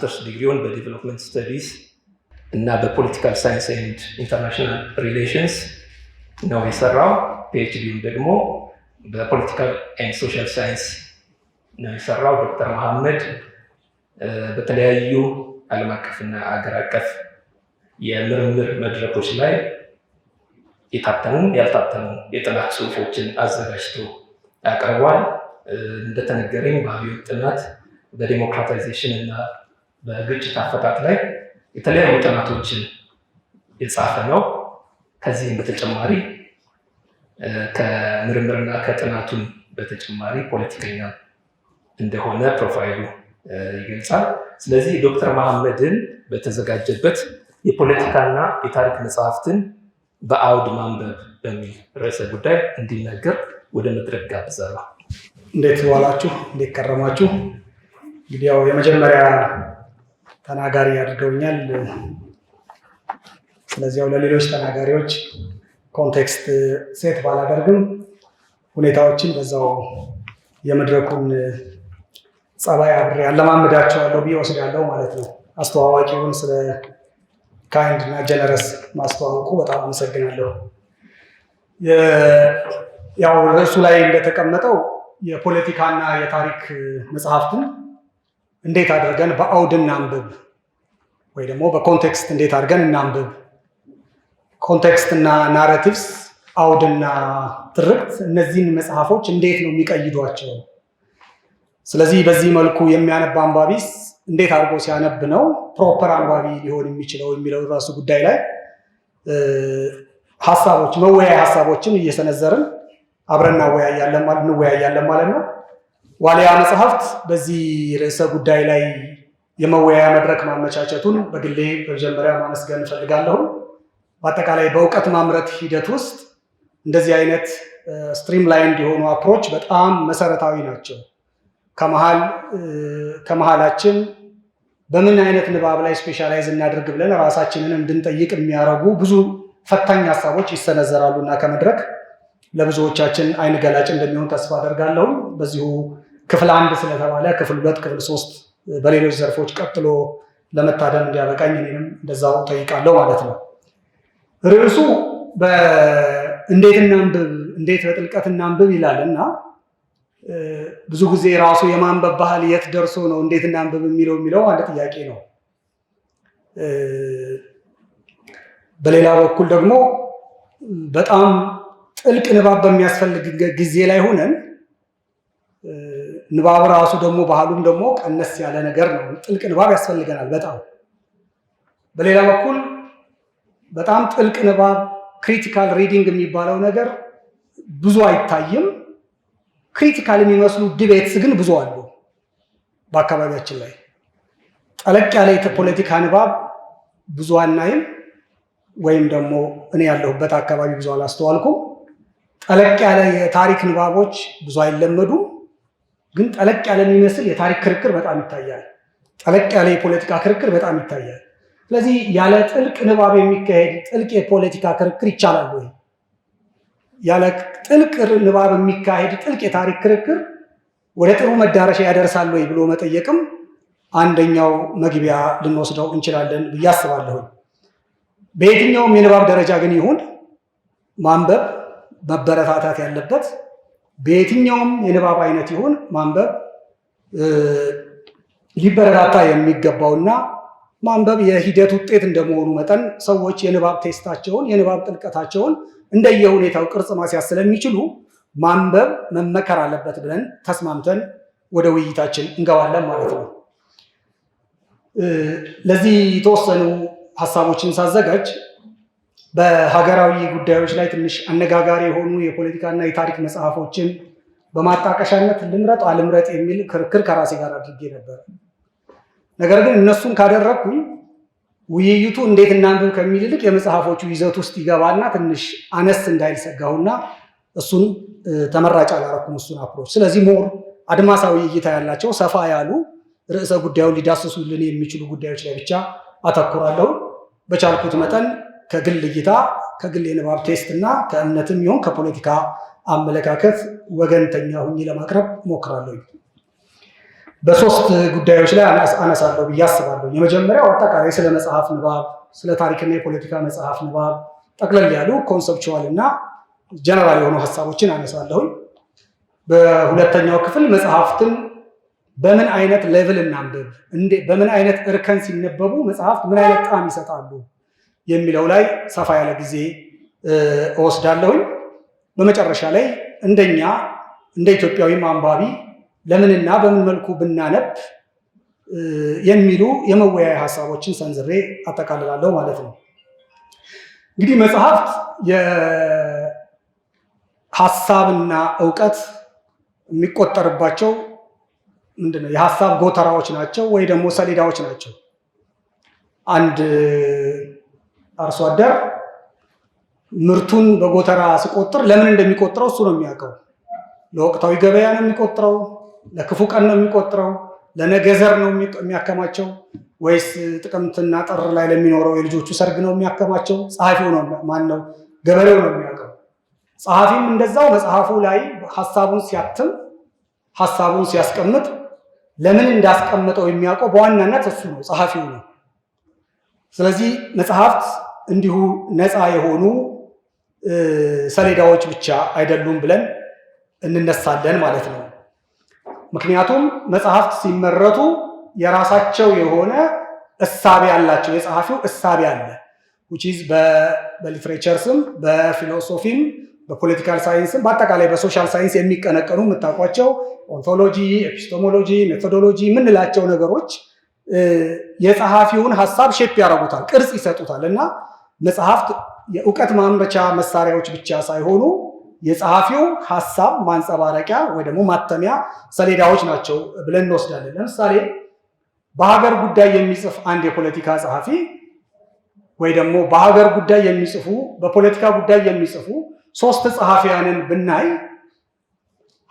ማስተርስ ዲግሪውን በዲቨሎፕመንት ስተዲስ እና በፖለቲካል ሳይንስ ኤንድ ኢንተርናሽናል ሪሌሽንስ ነው የሰራው። ፒኤችዲውን ደግሞ በፖለቲካል ኤንድ ሶሻል ሳይንስ ነው የሰራው። ዶክተር መሐመድ በተለያዩ ዓለም አቀፍና አገር አቀፍ የምርምር መድረኮች ላይ የታተሙ ያልታተሙ የጥናት ጽሁፎችን አዘጋጅቶ ያቀርቧል። እንደተነገረኝ በአብዮት ጥናት፣ በዲሞክራታይዜሽን እና በግጭት አፈታት ላይ የተለያዩ ጥናቶችን የጻፈ ነው። ከዚህም በተጨማሪ ከምርምርና ከጥናቱን በተጨማሪ ፖለቲከኛ እንደሆነ ፕሮፋይሉ ይገልጻል። ስለዚህ ዶክተር መሐመድን በተዘጋጀበት የፖለቲካና የታሪክ መጽሐፍትን በአውድ ማንበብ በሚል ርዕሰ ጉዳይ እንዲናገር ወደ መድረክ ጋብዛለሁ። እንዴት ዋላችሁ? እንዴት ከረማችሁ? እንግዲህ ያው የመጀመሪያ ተናጋሪ አድርገውኛል። ስለዚህ ያው ለሌሎች ተናጋሪዎች ኮንቴክስት ሴት ባላደርግም ሁኔታዎችን በዛው የመድረኩን ጸባይ አብሬ ያለማመዳቸዋለሁ ብዬ ወስዳለሁ ማለት ነው። አስተዋዋቂውን ስለ ካይንድ እና ጀነረስ ማስተዋወቁ በጣም አመሰግናለሁ። ያው ርዕሱ ላይ እንደተቀመጠው የፖለቲካና የታሪክ መጽሐፍትን እንዴት አድርገን በአውድ እናንብብ ወይ ደግሞ በኮንቴክስት እንዴት አድርገን እናንብብ፣ ኮንቴክስት እና ናሬቲቭስ፣ አውድና ትርክት እነዚህን መጽሐፎች እንዴት ነው የሚቀይዷቸው? ስለዚህ በዚህ መልኩ የሚያነብ አንባቢስ እንዴት አድርጎ ሲያነብ ነው ፕሮፐር አንባቢ ሊሆን የሚችለው የሚለው ራሱ ጉዳይ ላይ መወያያ ሀሳቦችን እየሰነዘርን አብረን እንወያያለን ማለት ነው። ዋልያ መጽሐፍት በዚህ ርዕሰ ጉዳይ ላይ የመወያያ መድረክ ማመቻቸቱን በግሌ በመጀመሪያ ማመስገን እፈልጋለሁ። በአጠቃላይ በእውቀት ማምረት ሂደት ውስጥ እንደዚህ አይነት ስትሪም ላይንድ የሆኑ አፕሮች በጣም መሰረታዊ ናቸው። ከመሃላችን በምን አይነት ንባብ ላይ ስፔሻላይዝ እናድርግ ብለን ራሳችንን እንድንጠይቅ የሚያደርጉ ብዙ ፈታኝ ሀሳቦች ይሰነዘራሉ እና ከመድረክ ለብዙዎቻችን አይን ገላጭ እንደሚሆን ተስፋ አደርጋለሁ። በዚሁ ክፍል 1 ስለተባለ ክፍል 2፣ ክፍል 3 በሌሎች ዘርፎች ቀጥሎ ለመታደም እንዲያበቃኝ እኔንም እንደዛው ጠይቃለሁ ማለት ነው። ርዕሱ እንዴት እናንብብ፣ እንዴት በጥልቀት እናንብብ ይላል እና ብዙ ጊዜ ራሱ የማንበብ ባህል የት ደርሶ ነው እንዴት እናንብብ የሚለው አንድ ጥያቄ ነው። በሌላ በኩል ደግሞ በጣም ጥልቅ ንባብ በሚያስፈልግ ጊዜ ላይ ሆነን ንባብ ራሱ ደግሞ ባህሉም ደግሞ ቀነስ ያለ ነገር ነው። ጥልቅ ንባብ ያስፈልገናል በጣም። በሌላ በኩል በጣም ጥልቅ ንባብ ክሪቲካል ሪዲንግ የሚባለው ነገር ብዙ አይታይም። ክሪቲካል የሚመስሉ ዲቤትስ ግን ብዙ አሉ በአካባቢያችን ላይ። ጠለቅ ያለ የፖለቲካ ንባብ ብዙ አናይም፣ ወይም ደግሞ እኔ ያለሁበት አካባቢ ብዙ አላስተዋልኩም። ጠለቅ ያለ የታሪክ ንባቦች ብዙ አይለመዱም፣ ግን ጠለቅ ያለ የሚመስል የታሪክ ክርክር በጣም ይታያል። ጠለቅ ያለ የፖለቲካ ክርክር በጣም ይታያል። ስለዚህ ያለ ጥልቅ ንባብ የሚካሄድ ጥልቅ የፖለቲካ ክርክር ይቻላል ወይ? ያለ ጥልቅ ንባብ የሚካሄድ ጥልቅ የታሪክ ክርክር ወደ ጥሩ መዳረሻ ያደርሳል ወይ ብሎ መጠየቅም አንደኛው መግቢያ ልንወስደው እንችላለን ብዬ አስባለሁ። በየትኛውም የንባብ ደረጃ ግን ይሁን ማንበብ መበረታታት ያለበት፣ በየትኛውም የንባብ አይነት ይሁን ማንበብ ሊበረታታ የሚገባውና ማንበብ የሂደት ውጤት እንደመሆኑ መጠን ሰዎች የንባብ ቴስታቸውን የንባብ ጥልቀታቸውን እንደየሁኔታው ቅርጽ ማስያዝ ስለሚችሉ ማንበብ መመከር አለበት ብለን ተስማምተን ወደ ውይይታችን እንገባለን ማለት ነው። ለዚህ የተወሰኑ ሀሳቦችን ሳዘጋጅ በሀገራዊ ጉዳዮች ላይ ትንሽ አነጋጋሪ የሆኑ የፖለቲካና የታሪክ መጽሐፎችን በማጣቀሻነት ልምረጥ አልምረጥ የሚል ክርክር ከራሴ ጋር አድርጌ ነበር። ነገር ግን እነሱን ካደረግኩኝ ውይይቱ እንዴት እናንብብ ከሚል ይልቅ የመጽሐፎቹ ይዘት ውስጥ ይገባና ትንሽ አነስ እንዳይል ሰጋሁና እሱን ተመራጭ አላረኩም እሱን አፕሮች። ስለዚህ ሞር አድማሳዊ እይታ ያላቸው ሰፋ ያሉ ርዕሰ ጉዳዩን ሊዳስሱልን የሚችሉ ጉዳዮች ላይ ብቻ አተኩራለሁ። በቻልኩት መጠን ከግል እይታ ከግል የንባብ ቴስት እና ከእምነትም ይሁን ከፖለቲካ አመለካከት ወገንተኛ ሁኜ ለማቅረብ ሞክራለሁ። በሶስት ጉዳዮች ላይ አነሳለሁ ብዬ አስባለሁ። የመጀመሪያው አጠቃላይ ስለ መጽሐፍ ንባብ፣ ስለ ታሪክና የፖለቲካ መጽሐፍ ንባብ ጠቅለል ያሉ ኮንሰፕቹዋል እና ጀነራል የሆኑ ሀሳቦችን አነሳለሁኝ። በሁለተኛው ክፍል መጽሐፍትን በምን አይነት ሌቭል እናንብብ፣ በምን አይነት እርከን ሲነበቡ መጽሐፍት ምን አይነት ጣዕም ይሰጣሉ የሚለው ላይ ሰፋ ያለ ጊዜ እወስዳለሁኝ። በመጨረሻ ላይ እንደኛ እንደ ኢትዮጵያዊም አንባቢ ለምንና በምን መልኩ ብናነብ የሚሉ የመወያያ ሀሳቦችን ሰንዝሬ አጠቃልላለሁ ማለት ነው። እንግዲህ መጽሐፍት የሀሳብና እውቀት የሚቆጠርባቸው ምንድነው? የሀሳብ ጎተራዎች ናቸው ወይ ደግሞ ሰሌዳዎች ናቸው። አንድ አርሶ አደር ምርቱን በጎተራ ሲቆጥር ለምን እንደሚቆጥረው እሱ ነው የሚያውቀው። ለወቅታዊ ገበያ ነው የሚቆጥረው? ለክፉ ቀን ነው የሚቆጥረው? ለነገ ዘር ነው የሚያከማቸው? ወይስ ጥቅምትና ጥር ላይ ለሚኖረው የልጆቹ ሰርግ ነው የሚያከማቸው? ጸሐፊው ነው ማነው? ገበሬው ነው የሚያውቀው። ጸሐፊም እንደዛው መጽሐፉ ላይ ሀሳቡን ሲያትም ሀሳቡን ሲያስቀምጥ ለምን እንዳስቀመጠው የሚያውቀው በዋናነት እሱ ነው፣ ጸሐፊው ነው። ስለዚህ መጽሐፍት እንዲሁ ነፃ የሆኑ ሰሌዳዎች ብቻ አይደሉም ብለን እንነሳለን ማለት ነው። ምክንያቱም መጽሐፍት ሲመረቱ የራሳቸው የሆነ እሳቤ አላቸው። የጸሐፊው እሳቤ አለ which is በሊትሬቸር ስም፣ በፊሎሶፊም፣ በፖለቲካል ሳይንስም በአጠቃላይ በሶሻል ሳይንስ የሚቀነቀኑ የምታውቋቸው ኦንቶሎጂ፣ ኤፒስቶሞሎጂ፣ ሜቶዶሎጂ የምንላቸው ነገሮች የጸሐፊውን ሀሳብ ሼፕ ያደርጉታል፣ ቅርጽ ይሰጡታል። እና መጽሐፍት የእውቀት ማምረቻ መሳሪያዎች ብቻ ሳይሆኑ የጸሐፊው ሀሳብ ማንጸባረቂያ ወይ ደግሞ ማተሚያ ሰሌዳዎች ናቸው ብለን እንወስዳለን። ለምሳሌ በሀገር ጉዳይ የሚጽፍ አንድ የፖለቲካ ጸሐፊ ወይ ደግሞ በሀገር ጉዳይ የሚጽፉ በፖለቲካ ጉዳይ የሚጽፉ ሶስት ጸሐፊያንን ብናይ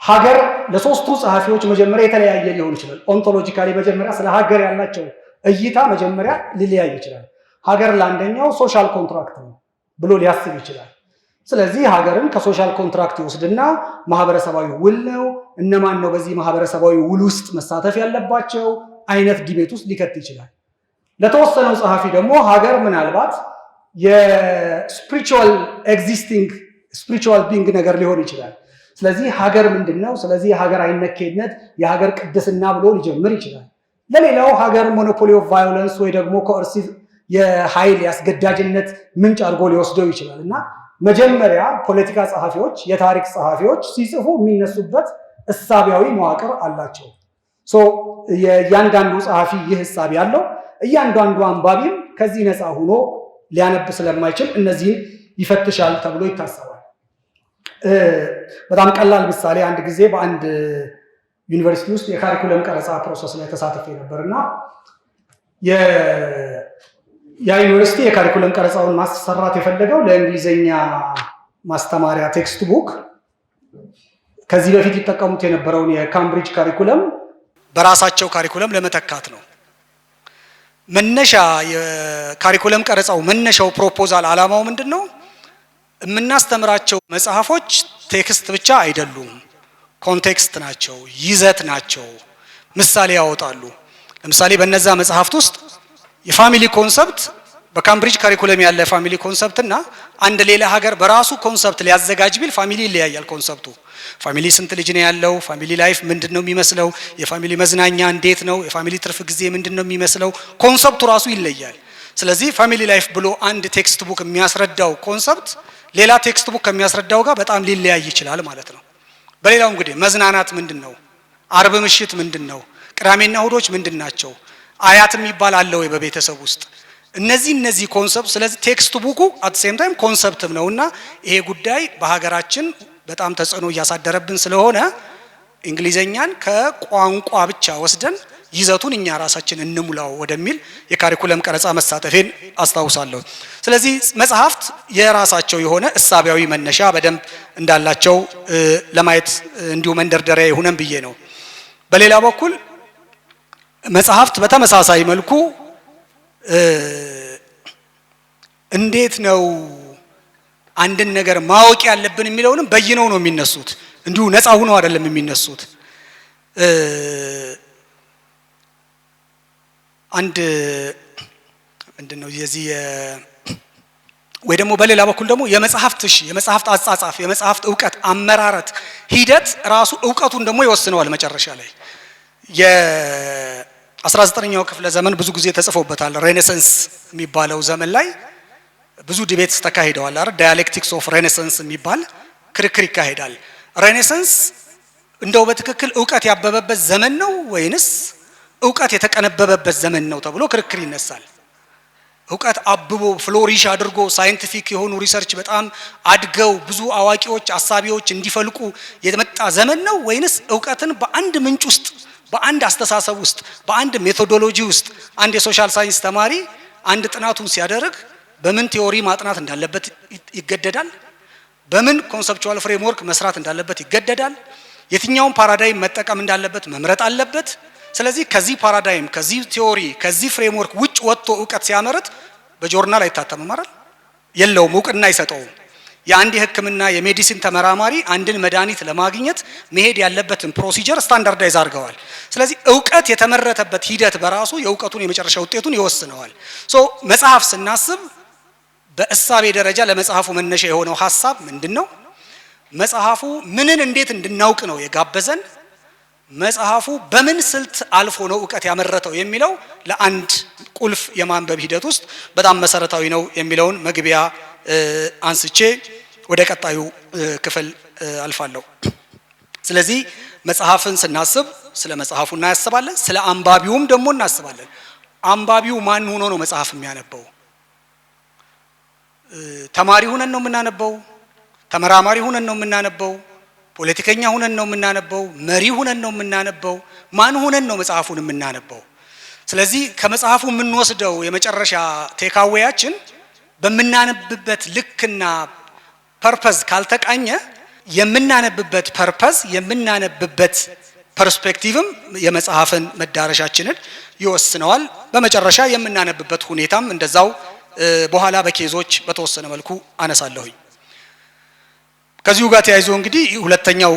ሀገር ለሶስቱ ጸሐፊዎች መጀመሪያ የተለያየ ሊሆን ይችላል። ኦንቶሎጂካሊ መጀመሪያ ስለ ሀገር ያላቸው እይታ መጀመሪያ ሊለያይ ይችላል። ሀገር ለአንደኛው ሶሻል ኮንትራክት ነው ብሎ ሊያስብ ይችላል። ስለዚህ ሀገርን ከሶሻል ኮንትራክት ይወስድና ማህበረሰባዊ ውል ነው፣ እነማን ነው በዚህ ማህበረሰባዊ ውል ውስጥ መሳተፍ ያለባቸው አይነት ዲቤት ውስጥ ሊከት ይችላል። ለተወሰነው ጸሐፊ ደግሞ ሀገር ምናልባት የስፒሪቹዋል ኤግዚስቲንግ ስፒሪቹዋል ቢንግ ነገር ሊሆን ይችላል። ስለዚህ ሀገር ምንድን ነው? ስለዚህ የሀገር አይነኬነት፣ የሀገር ቅድስና ብሎ ሊጀምር ይችላል። ለሌላው ሀገር ሞኖፖሊ ኦፍ ቫዮለንስ ወይ ደግሞ ኮርሲቭ የኃይል የአስገዳጅነት ምንጭ አድርጎ ሊወስደው ይችላል። እና መጀመሪያ ፖለቲካ ጸሐፊዎች፣ የታሪክ ጸሐፊዎች ሲጽፉ የሚነሱበት እሳቢያዊ መዋቅር አላቸው። የእያንዳንዱ ጸሐፊ ይህ እሳቢ ያለው፣ እያንዳንዱ አንባቢም ከዚህ ነፃ ሆኖ ሊያነብ ስለማይችል እነዚህን ይፈትሻል ተብሎ ይታሰባል። በጣም ቀላል ምሳሌ፣ አንድ ጊዜ በአንድ ዩኒቨርሲቲ ውስጥ የካሪኩለም ቀረጻ ፕሮሰስ ላይ ተሳትፌ ነበርና ያ ዩኒቨርሲቲ የካሪኩለም ቀረጻውን ማሰራት የፈለገው ለእንግሊዝኛ ማስተማሪያ ቴክስት ቡክ ከዚህ በፊት ይጠቀሙት የነበረውን የካምብሪጅ ካሪኩለም በራሳቸው ካሪኩለም ለመተካት ነው። መነሻ የካሪኩለም ቀረጻው መነሻው ፕሮፖዛል ዓላማው ምንድን ነው? የምናስተምራቸው መጽሐፎች ቴክስት ብቻ አይደሉም፣ ኮንቴክስት ናቸው፣ ይዘት ናቸው፣ ምሳሌ ያወጣሉ። ለምሳሌ በነዛ መጽሐፍት ውስጥ የፋሚሊ ኮንሰፕት በካምብሪጅ ካሪኩለም ያለ ፋሚሊ ኮንሰፕት እና አንድ ሌላ ሀገር በራሱ ኮንሰፕት ሊያዘጋጅ ቢል ፋሚሊ ይለያያል። ኮንሰፕቱ ፋሚሊ ስንት ልጅ ነው ያለው? ፋሚሊ ላይፍ ምንድነው የሚመስለው? የፋሚሊ መዝናኛ እንዴት ነው? የፋሚሊ ትርፍ ጊዜ ምንድነው የሚመስለው? ኮንሰፕቱ ራሱ ይለያል። ስለዚህ ፋሚሊ ላይፍ ብሎ አንድ ቴክስት ቡክ የሚያስረዳው ኮንሰፕት ሌላ ቴክስት ቡክ ከሚያስረዳው ጋር በጣም ሊለያይ ይችላል ማለት ነው። በሌላው እንግዲህ መዝናናት ምንድነው? አርብ ምሽት ምንድነው? ቅዳሜና እሁዶች ምንድናቸው? አያት የሚባል አለ ወይ በቤተሰብ ውስጥ? እነዚህ ኮንሰፕት። ስለዚህ ቴክስት ቡኩ አት ሴም ታይም ኮንሰፕትም ነውና ይሄ ጉዳይ በሀገራችን በጣም ተጽዕኖ እያሳደረብን ስለሆነ እንግሊዘኛን ከቋንቋ ብቻ ወስደን ይዘቱን እኛ ራሳችን እንሙላው ወደሚል የካሪኩለም ቀረጻ መሳተፌን አስታውሳለሁ። ስለዚህ መጽሐፍት የራሳቸው የሆነ እሳቢያዊ መነሻ በደንብ እንዳላቸው ለማየት እንዲሁ መንደርደሪያ ይሁነን ብዬ ነው። በሌላ በኩል መጽሐፍት በተመሳሳይ መልኩ እንዴት ነው አንድን ነገር ማወቅ ያለብን የሚለውንም በይነው ነው የሚነሱት። እንዲሁ ነፃ ሆነው አይደለም የሚነሱት። አንድ ምንድነው የዚህ ወይ ደግሞ በሌላ በኩል ደግሞ የመጽሐፍት አጻጻፍ የመጽሐፍት ዕውቀት አመራረት ሂደት ራሱ ዕውቀቱን ደግሞ ይወስነዋል። መጨረሻ ላይ የ19ኛው ክፍለ ዘመን ብዙ ጊዜ ተጽፎበታል። ሬኔሳንስ የሚባለው ዘመን ላይ ብዙ ዲቤትስ ተካሂደዋል አይደል? ዳያሌክቲክስ ኦፍ ሬኔሳንስ የሚባል ክርክር ይካሄዳል። ሬኔሳንስ እንደው በትክክል ዕውቀት ያበበበት ዘመን ነው ወይንስ ዕውቀት የተቀነበበበት ዘመን ነው ተብሎ ክርክር ይነሳል። ዕውቀት አብቦ ፍሎሪሽ አድርጎ ሳይንቲፊክ የሆኑ ሪሰርች በጣም አድገው ብዙ አዋቂዎች አሳቢዎች እንዲፈልቁ የመጣ ዘመን ነው ወይንስ ዕውቀትን በአንድ ምንጭ ውስጥ በአንድ አስተሳሰብ ውስጥ በአንድ ሜቶዶሎጂ ውስጥ አንድ የሶሻል ሳይንስ ተማሪ አንድ ጥናቱን ሲያደርግ በምን ቲዮሪ ማጥናት እንዳለበት ይገደዳል? በምን ኮንሰፕቹዋል ፍሬምወርክ መስራት እንዳለበት ይገደዳል? የትኛውን ፓራዳይም መጠቀም እንዳለበት መምረጥ አለበት። ስለዚህ ከዚህ ፓራዳይም ከዚህ ቲዮሪ ከዚህ ፍሬምወርክ ውጭ ወጥቶ ዕውቀት ሲያመርት በጆርናል አይታተምም አይደል? የለውም፣ ዕውቅና አይሰጠውም። የአንድ የሕክምና የሜዲሲን ተመራማሪ አንድን መድኃኒት ለማግኘት መሄድ ያለበትን ፕሮሲጀር ስታንዳርዳይዝ አድርገዋል። ስለዚህ ዕውቀት የተመረተበት ሂደት በራሱ የዕውቀቱን የመጨረሻ ውጤቱን ይወስነዋል። መጽሐፍ ስናስብ በእሳቤ ደረጃ ለመጽሐፉ መነሻ የሆነው ሐሳብ ምንድነው? መጽሐፉ ምንን እንዴት እንድናውቅ ነው የጋበዘን? መጽሐፉ በምን ስልት አልፎ ነው ዕውቀት ያመረተው የሚለው ለአንድ ቁልፍ የማንበብ ሂደት ውስጥ በጣም መሰረታዊ ነው የሚለውን መግቢያ አንስቼ ወደ ቀጣዩ ክፍል አልፋለሁ። ስለዚህ መጽሐፍን ስናስብ ስለ መጽሐፉ እናስባለን፣ ስለ አንባቢውም ደግሞ እናስባለን። አንባቢው ማን ሆኖ ነው መጽሐፍ የሚያነበው? ተማሪ ሆነን ነው የምናነበው? ተመራማሪ ሆነን ነው የምናነበው? ፖለቲከኛ ሆነን ነው የምናነበው? መሪ ሆነን ነው የምናነበው? ማን ሆነን ነው መጽሐፉን የምናነበው? ስለዚህ ከመጽሐፉ የምንወስደው የመጨረሻ ቴካዌያችን በምናነብበት ልክና ፐርፐዝ ካልተቃኘ የምናነብበት ፐርፐዝ የምናነብበት ፐርስፔክቲቭም የመጽሐፍን መዳረሻችንን ይወስነዋል። በመጨረሻ የምናነብበት ሁኔታም እንደዛው በኋላ በኬዞች በተወሰነ መልኩ አነሳለሁኝ። ከዚሁ ጋር ተያይዞ እንግዲህ ሁለተኛው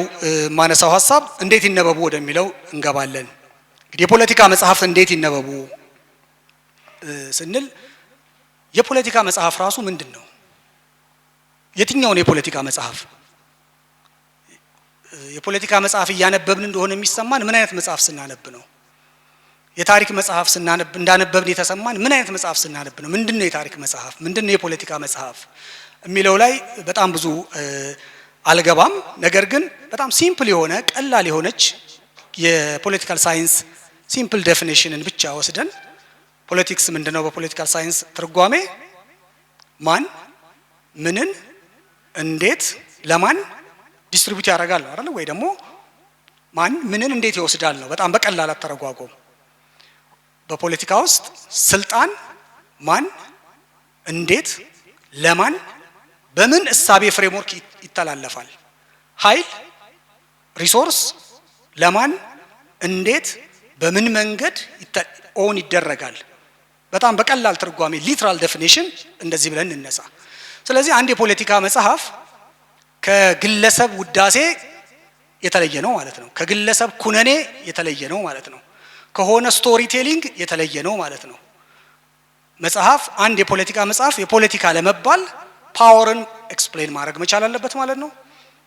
ማነሳው ሐሳብ እንዴት ይነበቡ ወደሚለው እንገባለን። እንግዲህ የፖለቲካ መጽሐፍ እንዴት ይነበቡ ስንል የፖለቲካ መጽሐፍ ራሱ ምንድን ነው? የትኛውን የፖለቲካ መጽሐፍ? የፖለቲካ መጽሐፍ እያነበብን እንደሆነ የሚሰማን ምን አይነት መጽሐፍ ስናነብ ነው? የታሪክ መጽሐፍ ስናነብ እንዳነበብን የተሰማን ምን አይነት መጽሐፍ ስናነብ ነው? ምንድነው የታሪክ መጽሐፍ? ምንድነው የፖለቲካ መጽሐፍ የሚለው ላይ በጣም ብዙ አልገባም። ነገር ግን በጣም ሲምፕል የሆነ ቀላል የሆነች የፖለቲካል ሳይንስ ሲምፕል ዴፊኒሽንን ብቻ ወስደን ፖለቲክስ ምንድነው? በፖለቲካል ሳይንስ ትርጓሜ ማን ምንን እንዴት ለማን ዲስትሪቢዩት ያደርጋል ነው አይደል? ወይ ደግሞ ማን ምንን እንዴት ይወስዳል ነው። በጣም በቀላል አተረጓጎም በፖለቲካ ውስጥ ስልጣን ማን እንዴት ለማን በምን እሳቤ ፍሬምወርክ ይተላለፋል? ኃይል ሪሶርስ ለማን እንዴት በምን መንገድ ኦን ይደረጋል? በጣም በቀላል ትርጓሜ ሊትራል ዴፊኒሽን እንደዚህ ብለን እንነሳ። ስለዚህ አንድ የፖለቲካ መጽሐፍ ከግለሰብ ውዳሴ የተለየ ነው ማለት ነው። ከግለሰብ ኩነኔ የተለየ ነው ማለት ነው። ከሆነ ስቶሪ ቴሊንግ የተለየ ነው ማለት ነው። መጽሐፍ አንድ የፖለቲካ መጽሐፍ የፖለቲካ ለመባል ፓወርን ኤክስፕሌን ማድረግ መቻል አለበት ማለት ነው።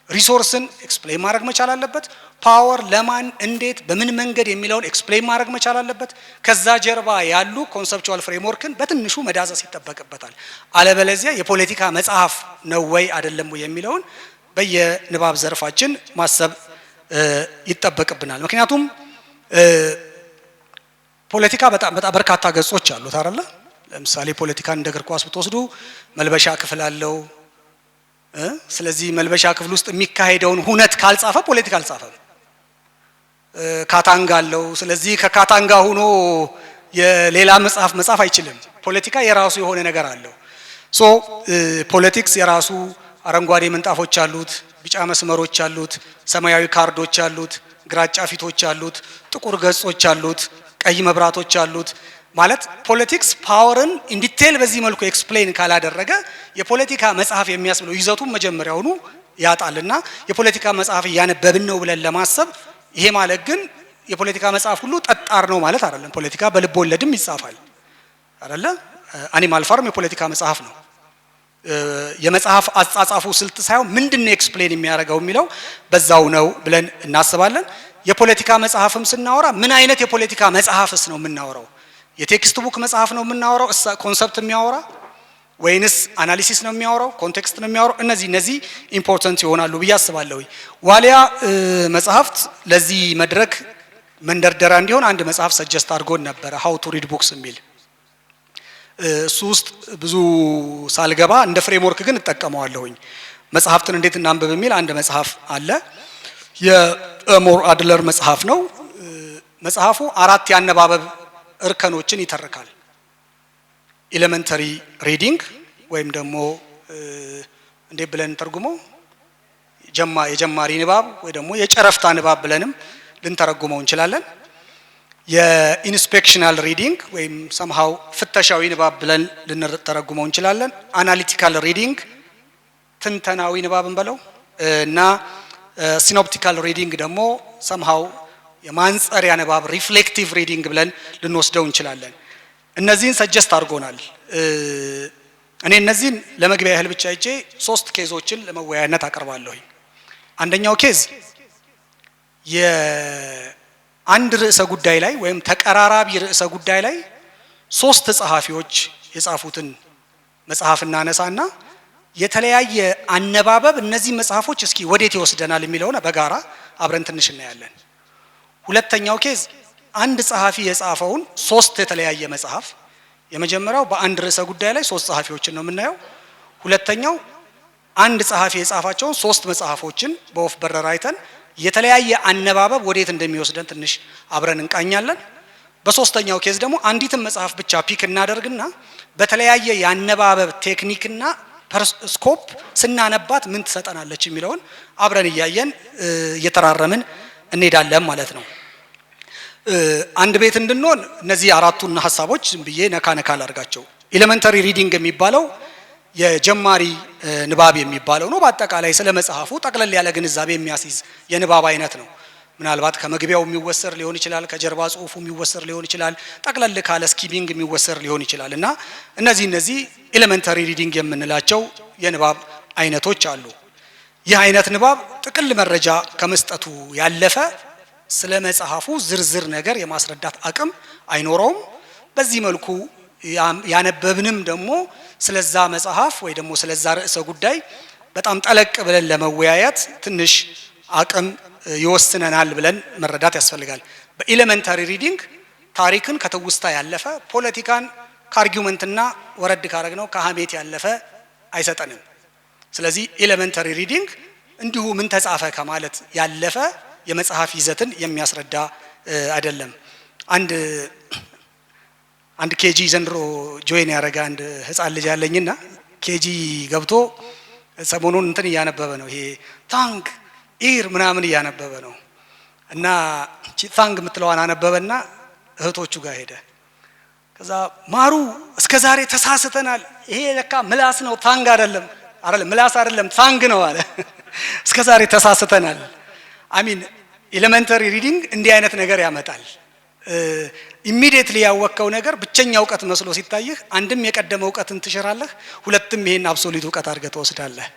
ሪሶርስን ኤክስፕሌን ማድረግ መቻል አለበት። ፓወር ለማን እንዴት በምን መንገድ የሚለውን ኤክስፕሌን ማድረግ መቻል አለበት። ከዛ ጀርባ ያሉ ኮንሰፕቹዋል ፍሬምወርክን በትንሹ መዳሰስ ይጠበቅበታል። አለበለዚያ የፖለቲካ መጽሐፍ ነው ወይ አይደለም ወይ የሚለውን በየንባብ ዘርፋችን ማሰብ ይጠበቅብናል። ምክንያቱም ፖለቲካ በጣም በርካታ ገጾች አሉት አይደል? ለምሳሌ ፖለቲካን እንደ እግር ኳስ ብትወስዱ መልበሻ ክፍል አለው። ስለዚህ መልበሻ ክፍል ውስጥ የሚካሄደውን ሁነት ካልጻፈ ፖለቲካ አልጻፈም። ካታንጋ አለው። ስለዚህ ከካታንጋ ሆኖ የሌላ መጽሐፍ መጻፍ አይችልም። ፖለቲካ የራሱ የሆነ ነገር አለው። ፖለቲክስ የራሱ አረንጓዴ ምንጣፎች አሉት፣ ቢጫ መስመሮች አሉት፣ ሰማያዊ ካርዶች አሉት፣ ግራጫ ፊቶች አሉት፣ ጥቁር ገጾች አሉት፣ ቀይ መብራቶች አሉት። ማለት ፖለቲክስ ፓወርን ኢንዲቴል በዚህ መልኩ ኤክስፕሌን ካላደረገ የፖለቲካ መጽሐፍ የሚያስብለው ይዘቱን መጀመሪያውኑ ያጣልና የፖለቲካ መጽሐፍ እያነበብን ነው ብለን ለማሰብ ይሄ ማለት ግን የፖለቲካ መጽሐፍ ሁሉ ጠጣር ነው ማለት አይደለም። ፖለቲካ በልብ ወለድም ይጻፋል አይደለ? አኒማል ፋርም የፖለቲካ መጽሐፍ ነው። የመጽሐፍ አጻጻፉ ስልት ሳይሆን ምንድነው ኤክስፕሌን የሚያደርገው የሚለው በዛው ነው ብለን እናስባለን። የፖለቲካ መጽሐፍም ስናወራ ምን አይነት የፖለቲካ መጽሐፍስ ነው የምናወራው? የቴክስት ቡክ መጽሐፍ ነው የምናወራው ኮንሰፕት የሚያወራ ወይንስ አናሊሲስ ነው የሚያወራው ኮንቴክስት ነው የሚያወራው? እነዚህ ኢምፖርታንት ይሆናሉ ብዬ አስባለሁ። ዋሊያ መጽሐፍት ለዚህ መድረክ መንደርደሪያ እንዲሆን አንድ መጽሐፍ ሰጀስት አድርጎን ነበር፣ ሃው ቱ ሪድ ቡክስ የሚል። እሱ ውስጥ ብዙ ሳልገባ እንደ ፍሬምወርክ ግን እጠቀመዋለሁኝ። መጽሐፍትን እንዴት እናንብብ የሚል አንድ መጽሐፍ አለ። የሞር አድለር መጽሐፍ ነው። መጽሐፉ 4 የአነባበብ እርከኖችን ይተርካል። ኤሌመንተሪ ሪዲንግ ወይም ደግሞ እንዴት ብለን ተርጉመው የጀማሪ ንባብ ወይ ደግሞ የጨረፍታ ንባብ ብለንም ልንተረጉመው እንችላለን። የኢንስፔክሽናል ሪዲንግ ወይም ሰምሃው ፍተሻዊ ንባብ ብለን ልንተረጉመው እንችላለን። አናሊቲካል ሪዲንግ ትንተናዊ ንባብን በለው እና ሲኖፕቲካል ሪዲንግ ደግሞ ሰምሃው የማንጸሪያ ንባብ ሪፍሌክቲቭ ሪዲንግ ብለን ልንወስደው እንችላለን። እነዚህን ሰጀስት አድርጎናል። እኔ እነዚህን ለመግቢያ ያህል ብቻ እጄ 3 ኬዞችን ለመወያያነት አቀርባለሁ። አንደኛው ኬዝ የአንድ ርዕሰ ጉዳይ ላይ ወይም ተቀራራቢ ርዕሰ ጉዳይ ላይ 3 ጸሐፊዎች የጻፉትን መጽሐፍ እናነሳና የተለያየ አነባበብ እነዚህ መጽሐፎች እስኪ ወዴት ይወስደናል የሚለውን በጋራ አብረን ትንሽ እናያለን። ሁለተኛው ኬዝ አንድ ጸሐፊ የጻፈውን 3 የተለያየ መጽሐፍ፣ የመጀመሪያው በአንድ ርዕሰ ጉዳይ ላይ 3 ጸሐፊዎችን ነው የምናየው። ሁለተኛው አንድ ጸሐፊ የጻፋቸውን 3 መጽሐፎችን በወፍ በረር አይተን የተለያየ አነባበብ ወዴት እንደሚወስደን ትንሽ አብረን እንቃኛለን። በሶስተኛው ኬዝ ደግሞ አንዲትን መጽሐፍ ብቻ ፒክ እናደርግና በተለያየ የአነባበብ ቴክኒክና ስኮፕ ስናነባት ምን ትሰጠናለች የሚለውን አብረን እያየን እየተራረምን እንሄዳለን ማለት ነው። አንድ ቤት እንድንሆን እነዚህ 4ቱን ሐሳቦች ዝም ብዬ ነካ ላድርጋቸው። ኤሌመንተሪ ሪዲንግ የሚባለው የጀማሪ ንባብ የሚባለው ነው። በአጠቃላይ ስለ መጽሐፉ ጠቅለል ያለ ግንዛቤ የሚያስይዝ የንባብ አይነት ነው። ምናልባት ከመግቢያው የሚወሰር ሊሆን ይችላል፣ ከጀርባ ጽሁፉ የሚወሰር ሊሆን ይችላል፣ ጠቅለል ካለ ስኪሚንግ የሚወሰር ሊሆን ይችላል እና እነዚህ ኤሌመንተሪ ሪዲንግ የምንላቸው የንባብ አይነቶች አሉ። ይህ አይነት ንባብ ጥቅል መረጃ ከመስጠቱ ያለፈ ስለ መጽሐፉ ዝርዝር ነገር የማስረዳት አቅም አይኖረውም። በዚህ መልኩ ያነበብንም ደግሞ ስለዛ መጽሐፍ ወይ ደግሞ ስለዛ ርዕሰ ጉዳይ በጣም ጠለቅ ብለን ለመወያየት ትንሽ አቅም ይወስነናል ብለን መረዳት ያስፈልጋል። በኤሌመንተሪ ሪዲንግ ታሪክን ከትውስታ ያለፈ፣ ፖለቲካን ከአርጊውመንትና ወረድ ካረግነው ከሀሜት ያለፈ አይሰጠንም። ስለዚህ ኤሌመንተሪ ሪዲንግ እንዲሁ ምን ተጻፈ ከማለት ያለፈ የመጽሐፍ ይዘትን የሚያስረዳ አይደለም። አንድ ኬጂ ዘንድሮ ጆይን ያደረገ አንድ ህፃን ልጅ ያለኝና ኬጂ ገብቶ ሰሞኑን እንትን እያነበበ ነው። ይሄ ታንክ ኢር ምናምን እያነበበ ነው እና ታንክ የምትለዋን አነበበና እህቶቹ ጋር ሄደ። ከዛ ማሩ እስከዛሬ ተሳስተናል፣ ይሄ ለካ ምላስ ነው ታንግ አይደለም ምላስ አይደለም ታንግ ነው አለ። እስከዛሬ ተሳስተናል። አሚን ኤሌመንተሪ ሪዲንግ እንዲህ አይነት ነገር ያመጣል። ኢሚዲየትሊ ያወቀው ነገር ብቸኛ እውቀት መስሎ ሲታይህ አንድም የቀደመ እውቀትን ትሽራለህ፣ ሁለትም ይሄን አብሶሉት እውቀት አድርገህ ትወስዳለህ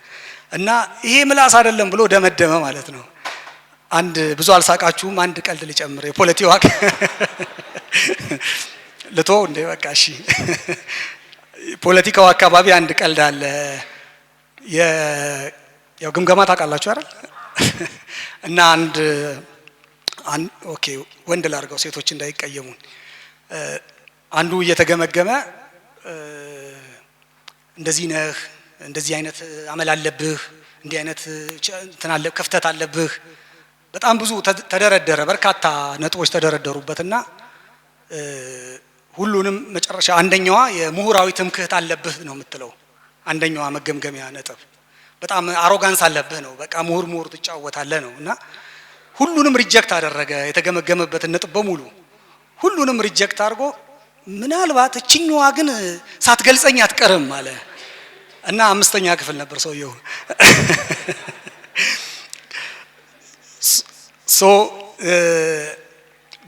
እና ይሄ ምላስ አይደለም ብሎ ደመደመ ማለት ነው። አንድ ብዙ አልሳቃችሁም፣ አንድ ቀልድ ልጨምር። የፖለቲካው ልቶ እንደ በቃ እሺ፣ ፖለቲካው አካባቢ አንድ ቀልድ አለ። ያው ግምገማ ታውቃላችሁ አይደል? እና ኦኬ ወንድ ላርገው ሴቶች እንዳይቀየሙን። አንዱ እየተገመገመ እንደዚህ ነህ፣ እንደዚህ አይነት አመል አለብህ፣ እንዲህ አይነት ክፍተት አለብህ፣ በጣም ብዙ ተደረደረ፣ በርካታ ነጥቦች ተደረደሩበትና ሁሉንም መጨረሻ አንደኛዋ የምሁራዊ ትምክህት አለብህ ነው የምትለው። አንደኛዋ መገምገሚያ ነጥብ በጣም አሮጋንስ አለብህ ነው። በቃ ምሁር ትጫወታለህ ነው እና ሁሉንም ሪጀክት አደረገ። የተገመገመበትን ነጥብ በሙሉ ሁሉንም ሪጀክት አድርጎ ምናልባት እችኛዋ ግን ሳትገልጸኝ አትቀርም አለ እና 5ኛ ክፍል ነበር ሰውየው።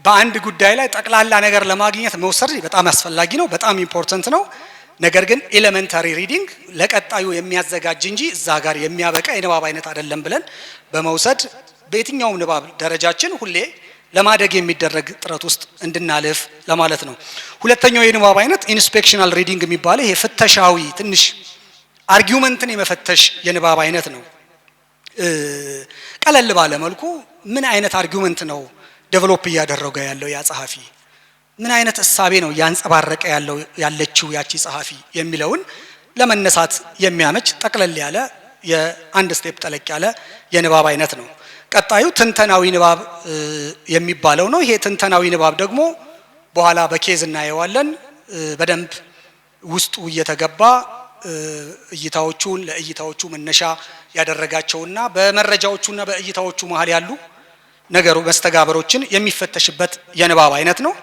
በአንድ ጉዳይ ላይ ጠቅላላ ነገር ለማግኘት መውሰድ በጣም አስፈላጊ ነው፣ በጣም ኢምፖርታንት ነው። ነገር ግን ኤሌመንታሪ ሪዲንግ ለቀጣዩ የሚያዘጋጅ እንጂ እዛ ጋር የሚያበቃ የንባብ አይነት አይደለም ብለን በመውሰድ በየትኛውም ንባብ ደረጃችን ሁሌ ለማደግ የሚደረግ ጥረት ውስጥ እንድናልፍ ለማለት ነው። ሁለተኛው የንባብ አይነት ኢንስፔክሽናል ሪዲንግ የሚባለው ይሄ ፍተሻዊ ትንሽ አርጊውመንትን የመፈተሽ የንባብ አይነት ነው። ቀለል ባለ መልኩ ምን አይነት አርጊውመንት ነው ዴቨሎፕ እያደረገ ያለው ያ ጸሐፊ፣ ምን አይነት እሳቤ ነው ያንጸባረቀ ያለችው ያቺ ጸሐፊ የሚለውን ለመነሳት የሚያመች ጠቅለል ያለ የአንድ ስቴፕ ጠለቅ ያለ የንባብ አይነት ነው። ቀጣዩ ትንተናዊ ንባብ የሚባለው ነው። ይሄ ትንተናዊ ንባብ ደግሞ በኋላ በኬዝ እናየዋለን። በደንብ ውስጡ እየተገባ እይታዎቹን ለእይታዎቹ መነሻ ያደረጋቸውና በመረጃዎቹና በእይታዎቹ መሃል ያሉ ነገሩ መስተጋበሮችን የሚፈተሽበት የንባብ አይነት ነው።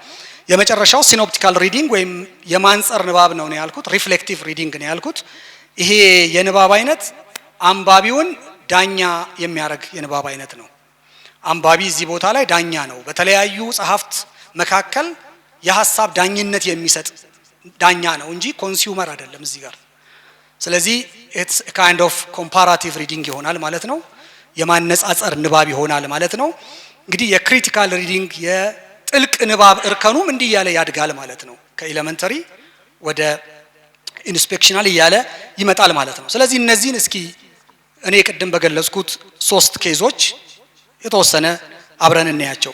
የመጨረሻው ሲኖፕቲካል ሪዲንግ ወይም የማንጸር ንባብ ነው ያልኩት፣ ሪፍሌክቲቭ ሪዲንግ ነው ያልኩት። ይሄ የንባብ አይነት አንባቢውን ዳኛ የሚያደርግ የንባብ አይነት ነው። አንባቢ እዚህ ቦታ ላይ ዳኛ ነው። በተለያዩ ጸሐፍት መካከል የሐሳብ ዳኝነት የሚሰጥ ዳኛ ነው እንጂ ኮንሱመር አይደለም እዚህ ጋር። ስለዚህ ኢትስ ካይንድ ኦፍ ኮምፓራቲቭ ሪዲንግ ይሆናል ማለት ነው። የማነጻጸር ንባብ ይሆናል ማለት ነው። እንግዲህ የክሪቲካል ሪዲንግ የጥልቅ ንባብ እርከኑም እንዲህ እያለ ያድጋል ማለት ነው። ከኤሌመንተሪ ወደ ኢንስፔክሽናል እያለ ይመጣል ማለት ነው። ስለዚህ እነዚህን እስኪ እኔ ቅድም በገለጽኩት 3 ኬዞች የተወሰነ አብረን እናያቸው።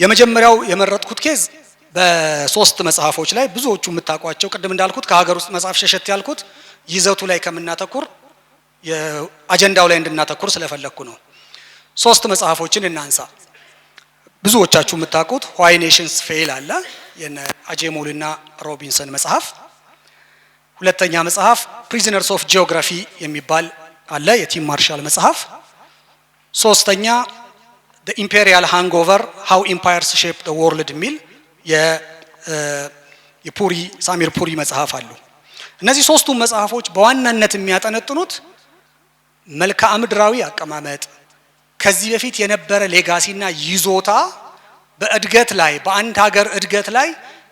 የመጀመሪያው የመረጥኩት ኬዝ በ3 መጽሐፎች ላይ ብዙዎቹ የምታውቋቸው ቅድም እንዳልኩት ከሀገር ውስጥ መጽሐፍ ሸሸት ያልኩት ይዘቱ ላይ ከምናተኩር የአጀንዳው ላይ እንድናተኩር ስለፈለኩ ነው። 3 መጽሐፎችን እናንሳ። ብዙዎቻችሁ የምታውቁት ዋይ ኔሽንስ ፌል አለ፣ የነ አጄሞልና ሮቢንሰን መጽሐፍ። ሁለተኛ መጽሐፍ ፕሪዝነርስ ኦፍ ጂኦግራፊ የሚባል አለ፣ የቲም ማርሻል መጽሐፍ። ሶስተኛ the imperial hangover how empires shape the world የሚል የፑሪ ሳሚር ፑሪ መጽሐፍ አሉ። እነዚህ 3ቱም መጽሐፎች በዋናነት የሚያጠነጥኑት መልክዓ ምድራዊ አቀማመጥ፣ ከዚህ በፊት የነበረ ሌጋሲና ይዞታ በእድገት ላይ በአንድ ሀገር እድገት ላይ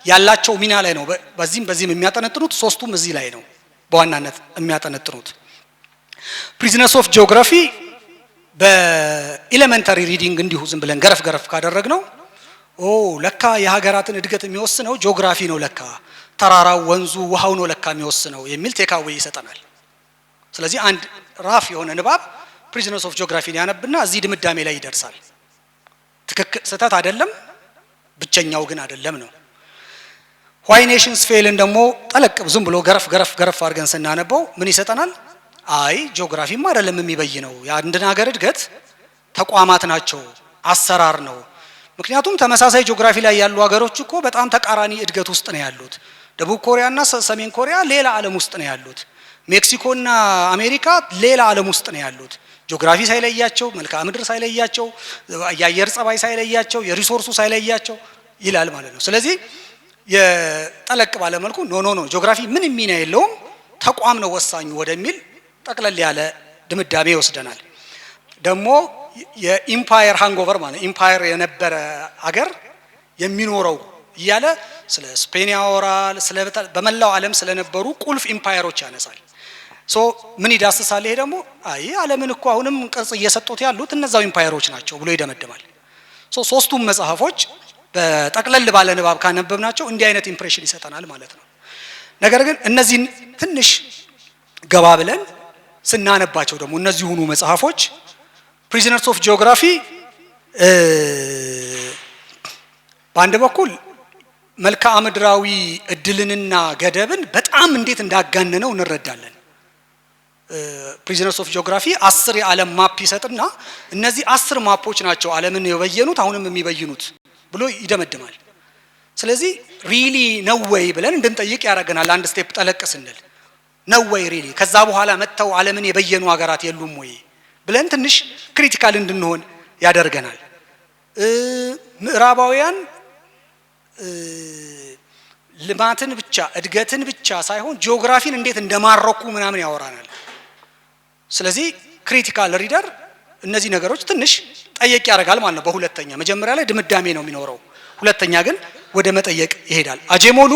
ያላቸው ሚና ላይ ነው። በዚህም የሚያጠነጥኑት 3ቱም እዚህ ላይ ነው በዋናነት የሚያጠነጥኑት። ፕሪዝነርስ ኦፍ ጂኦግራፊ በኤሌመንታሪ ሪዲንግ እንዲሁ ዝም ብለን ገረፍ ገረፍ ካደረግነው ለካ የሀገራትን እድገት የሚወስነው ጂኦግራፊ ነው፣ ለካ ተራራው፣ ወንዙ፣ ውሃው ነው ለካ የሚወስነው የሚል ቴካዌ ይሰጠናል። ስለዚህ አንድ ራፍ የሆነ ንባብ ፕሪዝነርስ ኦፍ ጂኦግራፊን ያነብና እዚህ ድምዳሜ ላይ ይደርሳል። ትክክል ስህተት አይደለም፣ ብቸኛው ግን አይደለም ነው። ዋይ ኔሽንስ ፌልን ደግሞ ጠለቅ ዝም ብሎ ገረፍ ገረፍ ገረፍ አድርገን ስናነበው ምን ይሰጠናል? አይ ጂኦግራፊማ አይደለም የሚበይነው፣ የአንድን ሀገር እድገት ተቋማት ናቸው፣ አሰራር ነው። ምክንያቱም ተመሳሳይ ጂኦግራፊ ላይ ያሉ ሀገሮች እኮ በጣም ተቃራኒ እድገት ውስጥ ነው ያሉት። ደቡብ ኮሪያና ሰሜን ኮሪያ ሌላ ዓለም ውስጥ ነው ያሉት። ሜክሲኮና አሜሪካ ሌላ ዓለም ውስጥ ነው ያሉት። ጂኦግራፊ ሳይለያቸው፣ መልክዓ ምድር ሳይለያቸው፣ የአየር ጸባይ ሳይለያቸው፣ የሪሶርሱ ሳይለያቸው ይላል ማለት ነው። ስለዚህ የጠለቅ ባለ መልኩ ኖ ጂኦግራፊ ምን ሚና የለውም ተቋም ነው ወሳኙ ወደሚል ጠቅለል ያለ ድምዳሜ ይወስደናል። ደግሞ የኢምፓየር ሃንጎቨር ማለት ኢምፓየር የነበረ አገር የሚኖረው እያለ ስለ ስፔን ያወራል። በመላው ዓለም ስለነበሩ ቁልፍ ኢምፓየሮች ያነሳል። ምን ይዳስሳል? ይሄ ደግሞ አይ ዓለምን እኮ አሁንም ቅርጽ እየሰጡት ያሉት እነዛው ኢምፓየሮች ናቸው ብሎ ይደመድማል። 3ቱም መጽሐፎች በጠቅለል ባለ ንባብ ካነበብናቸው እንዲህ አይነት ኢምፕሬሽን ይሰጠናል ማለት ነው። ነገር ግን እነዚህን ትንሽ ገባ ብለን ስናነባቸው ደግሞ እነዚሁኑ መጽሐፎች ፕሪዝነርስ ኦፍ ጂኦግራፊ በአንድ በኩል መልክዓ ምድራዊ እድልንና ገደብን በጣም እንዴት እንዳጋነነው እንረዳለን። ፕሪዝነርስ ኦፍ ጂኦግራፊ 10 የዓለም ማፕ ይሰጥና እነዚህ 10 ማፖች ናቸው ዓለምን የበየኑት አሁንም የሚበይኑት ብሎ ይደመድማል። ስለዚህ ሪሊ ነው ወይ ብለን እንድንጠይቅ ያደርገናል። አንድ ስቴፕ ጠለቅ ስንል ነው ወይ ሪሊ ከዛ በኋላ መጥተው ዓለምን የበየኑ ሀገራት የሉም ወይ ብለን ትንሽ ክሪቲካል እንድንሆን ያደርገናል። ምዕራባውያን ልማትን ብቻ እድገትን ብቻ ሳይሆን ጂኦግራፊን እንዴት እንደማረኩ ምናምን ያወራናል። ስለዚህ ክሪቲካል ሪደር እነዚህ ነገሮች ትንሽ ጠየቅ ያደርጋል ማለት ነው። በሁለተኛ መጀመሪያ ላይ ድምዳሜ ነው የሚኖረው፣ ሁለተኛ ግን ወደ መጠየቅ ይሄዳል። አጄሞሉ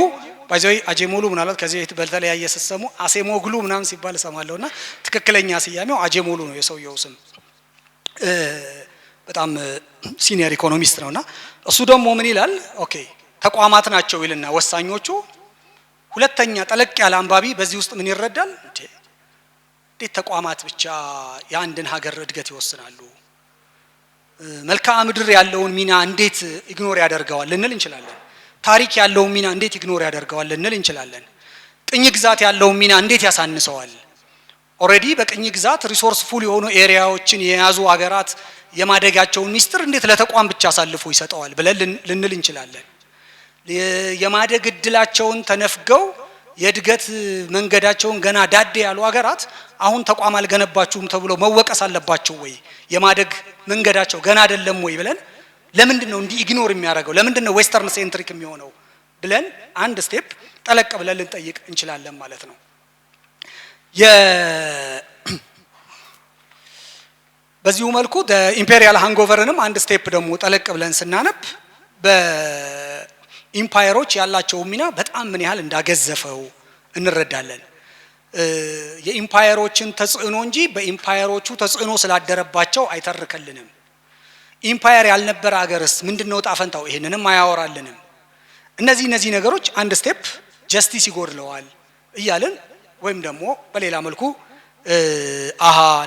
ባይዘይ አጄሞሉ ምናልባት ከዚህ በፊት በተለያየ ሲሰሙ አሴሞግሉ ምናምን ሲባል እሰማለሁና ትክክለኛ ስያሜው አጄሞሉ ነው የሰውየው ስም። በጣም ሲኒየር ኢኮኖሚስት ነውና እሱ ደግሞ ምን ይላል? ኦኬ ተቋማት ናቸው ይልና ወሳኞቹ። ሁለተኛ ጠለቅ ያለ አንባቢ በዚህ ውስጥ ምን ይረዳል? እንዴት ተቋማት ብቻ የአንድን ሀገር እድገት ይወስናሉ? መልክዓ ምድር ያለውን ሚና እንዴት ኢግኖር ያደርገዋል ልንል እንችላለን። ታሪክ ያለውን ሚና እንዴት ኢግኖር ያደርገዋል ልንል እንችላለን። ቅኝ ግዛት ያለውን ሚና እንዴት ያሳንሰዋል? ኦሬዲ በቅኝ ግዛት ሪሶርስ ፉል የሆኑ ኤሪያዎችን የያዙ ሀገራት የማደጋቸውን ሚስጥር እንዴት ለተቋም ብቻ አሳልፎ ይሰጠዋል ብለን ልንል እንችላለን። የማደግ እድላቸውን ተነፍገው የእድገት መንገዳቸውን ገና ዳዴ ያሉ ሀገራት አሁን ተቋም አልገነባችሁም ተብሎ መወቀስ አለባቸው ወይ? የማደግ መንገዳቸው ገና አይደለም ወይ ብለን ለምንድን ነው እንዲህ ኢግኖር የሚያደርገው? ለምንድን ነው ዌስተርን ሴንትሪክ የሚሆነው ብለን አንድ ስቴፕ ጠለቅ ብለን ልንጠይቅ እንችላለን ማለት ነው። በዚሁ መልኩ ኢምፔሪያል ሃንጎቨርንም አንድ ስቴፕ ደግሞ ጠለቅ ብለን ስናነብ በኢምፓየሮች ያላቸው ሚና በጣም ምን ያህል እንዳገዘፈው እንረዳለን። የኢምፓየሮችን ተጽዕኖ እንጂ በኢምፓየሮቹ ተጽዕኖ ስላደረባቸው አይተርከልንም። ኢምፓየር ያልነበረ አገርስ ምንድነው ጣፈንታው? ይሄንንም አያወራልንም። እነዚህ ነገሮች አንድ ስቴፕ ጀስቲስ ይጎድለዋል እያልን ወይም ደግሞ በሌላ መልኩ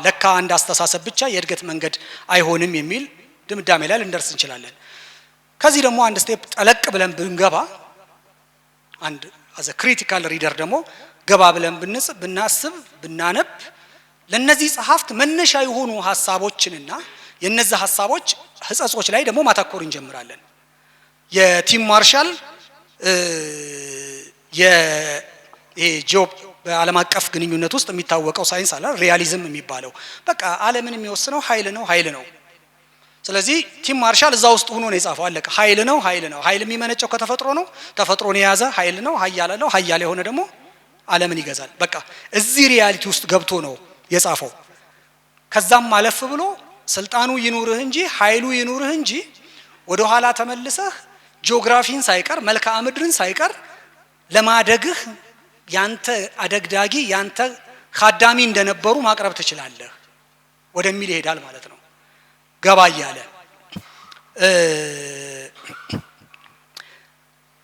ለካ አንድ አስተሳሰብ ብቻ የእድገት መንገድ አይሆንም የሚል ድምዳሜ ላይ ልንደርስ እንችላለን። ከዚህ ደግሞ አንድ ስቴፕ ጠለቅ ብለን ብንገባ አንድ አዘ ክሪቲካል ሪደር ደግሞ ገባ ብለን ብናስብ ብናነብ ለነዚህ ጸሐፍት መነሻ የሆኑ ሐሳቦችንና የነዚህ ሐሳቦች ህጸጾች ላይ ደግሞ ማተኮር እንጀምራለን። የቲም ማርሻል የጂኦ በዓለም አቀፍ ግንኙነት ውስጥ የሚታወቀው ሳይንስ አለ ሪያሊዝም የሚባለው በቃ ዓለምን የሚወስነው ኃይል ነው። ስለዚህ ቲም ማርሻል እዛ ውስጥ ሆኖ ነው የጻፈው። አለቀ። ኃይል ነው። ኃይል የሚመነጨው ከተፈጥሮ ነው። ተፈጥሮን የያዘ ኃይል ነው። ኃያል የሆነ ደግሞ ዓለምን ይገዛል። በቃ እዚህ ሪያሊቲ ውስጥ ገብቶ ነው የጻፈው። ከዛም ማለፍ ብሎ ስልጣኑ ይኑርህ እንጂ ኃይሉ ይኑርህ እንጂ ወደ ኋላ ተመልሰህ ጂኦግራፊን ሳይቀር መልክዓ ምድርን ሳይቀር ለማደግህ ያንተ አደግዳጊ ያንተ ካዳሚ እንደነበሩ ማቅረብ ትችላለህ ወደሚል ይሄዳል ማለት ነው። ገባ እያለ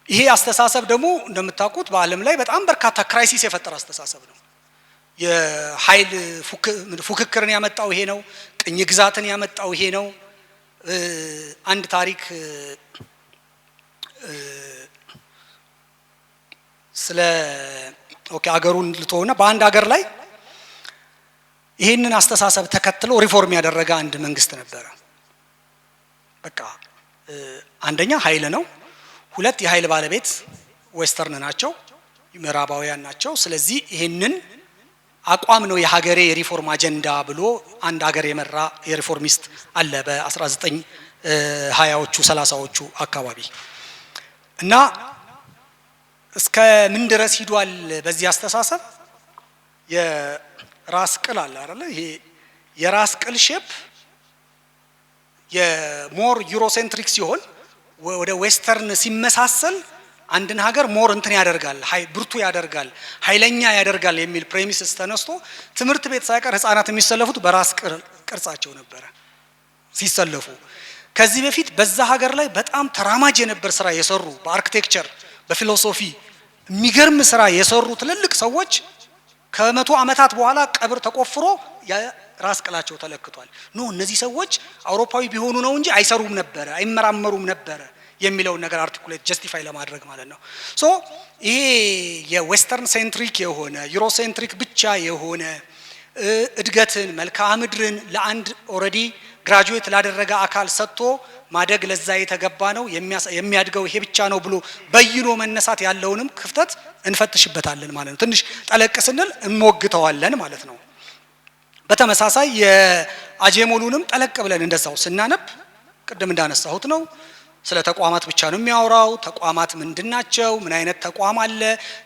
ይሄ አስተሳሰብ ደግሞ እንደምታውቁት በዓለም ላይ በጣም በርካታ ክራይሲስ የፈጠረ አስተሳሰብ ነው። የኃይል ፉክክርን ያመጣው ይሄ ነው። ቅኝ ግዛትን ያመጣው ይሄ ነው። አንድ ታሪክ ስለ አገሩን ልተውና በአንድ ሀገር ላይ ይሄንን አስተሳሰብ ተከትሎ ሪፎርም ያደረገ አንድ መንግስት ነበረ። በቃ አንደኛ ኃይል ነው። ሁለት የኃይል ባለቤት ዌስተርን ናቸው፣ ምዕራባውያን ናቸው። ስለዚህ ይሄንን አቋም ነው የሀገሬ የሪፎርም አጀንዳ ብሎ አንድ ሀገር የመራ የሪፎርሚስት አለ በ1920ዎቹ 30ዎቹ አካባቢ እና እስከ ምን ድረስ ሂዷል በዚህ አስተሳሰብ? የራስ ቅል አለ አይደል? ይሄ የራስ ቅል ሼፕ የሞር ዩሮሴንትሪክ ሲሆን ወደ ዌስተርን ሲመሳሰል አንድን ሀገር ሞር እንትን ያደርጋል፣ ብርቱ ያደርጋል፣ ኃይለኛ ያደርጋል የሚል ፕሬሚስስ ተነስቶ ትምህርት ቤት ሳይቀር ህፃናት የሚሰለፉት በራስ ቅርጻቸው ነበረ ሲሰለፉ። ከዚህ በፊት በዛ ሀገር ላይ በጣም ተራማጅ የነበር ስራ የሰሩ በአርኪቴክቸር በፊሎሶፊ የሚገርም ስራ የሰሩ ትልልቅ ሰዎች ከመቶ ዓመታት በኋላ ቀብር ተቆፍሮ የራስ ቅላቸው ተለክቷል። እነዚህ ሰዎች አውሮፓዊ ቢሆኑ ነው እንጂ አይሰሩም ነበረ፣ አይመራመሩም ነበረ የሚለውን ነገር አርቲኩሌት ጀስቲፋይ ለማድረግ ማለት ነው። ሶ ይሄ የዌስተርን ሴንትሪክ የሆነ ዩሮሴንትሪክ ብቻ የሆነ እድገትን መልክዓ ምድርን ለአንድ ኦልሬዲ ግራጁዌት ላደረገ አካል ሰጥቶ ማደግ ለዛ የተገባ ነው የሚያድገው ይሄ ብቻ ነው ብሎ በይኖ መነሳት ያለውንም ክፍተት እንፈትሽበታለን ማለት ነው። ትንሽ ጠለቅ ስንል እንሞግተዋለን ማለት ነው። በተመሳሳይ የአጄሞሉንም ጠለቅ ብለን እንደዛው ስናነብ ቅድም እንዳነሳሁት ነው ስለ ተቋማት ብቻ ነው የሚያወራው። ተቋማት ምንድናቸው? ምን አይነት ተቋም አለ?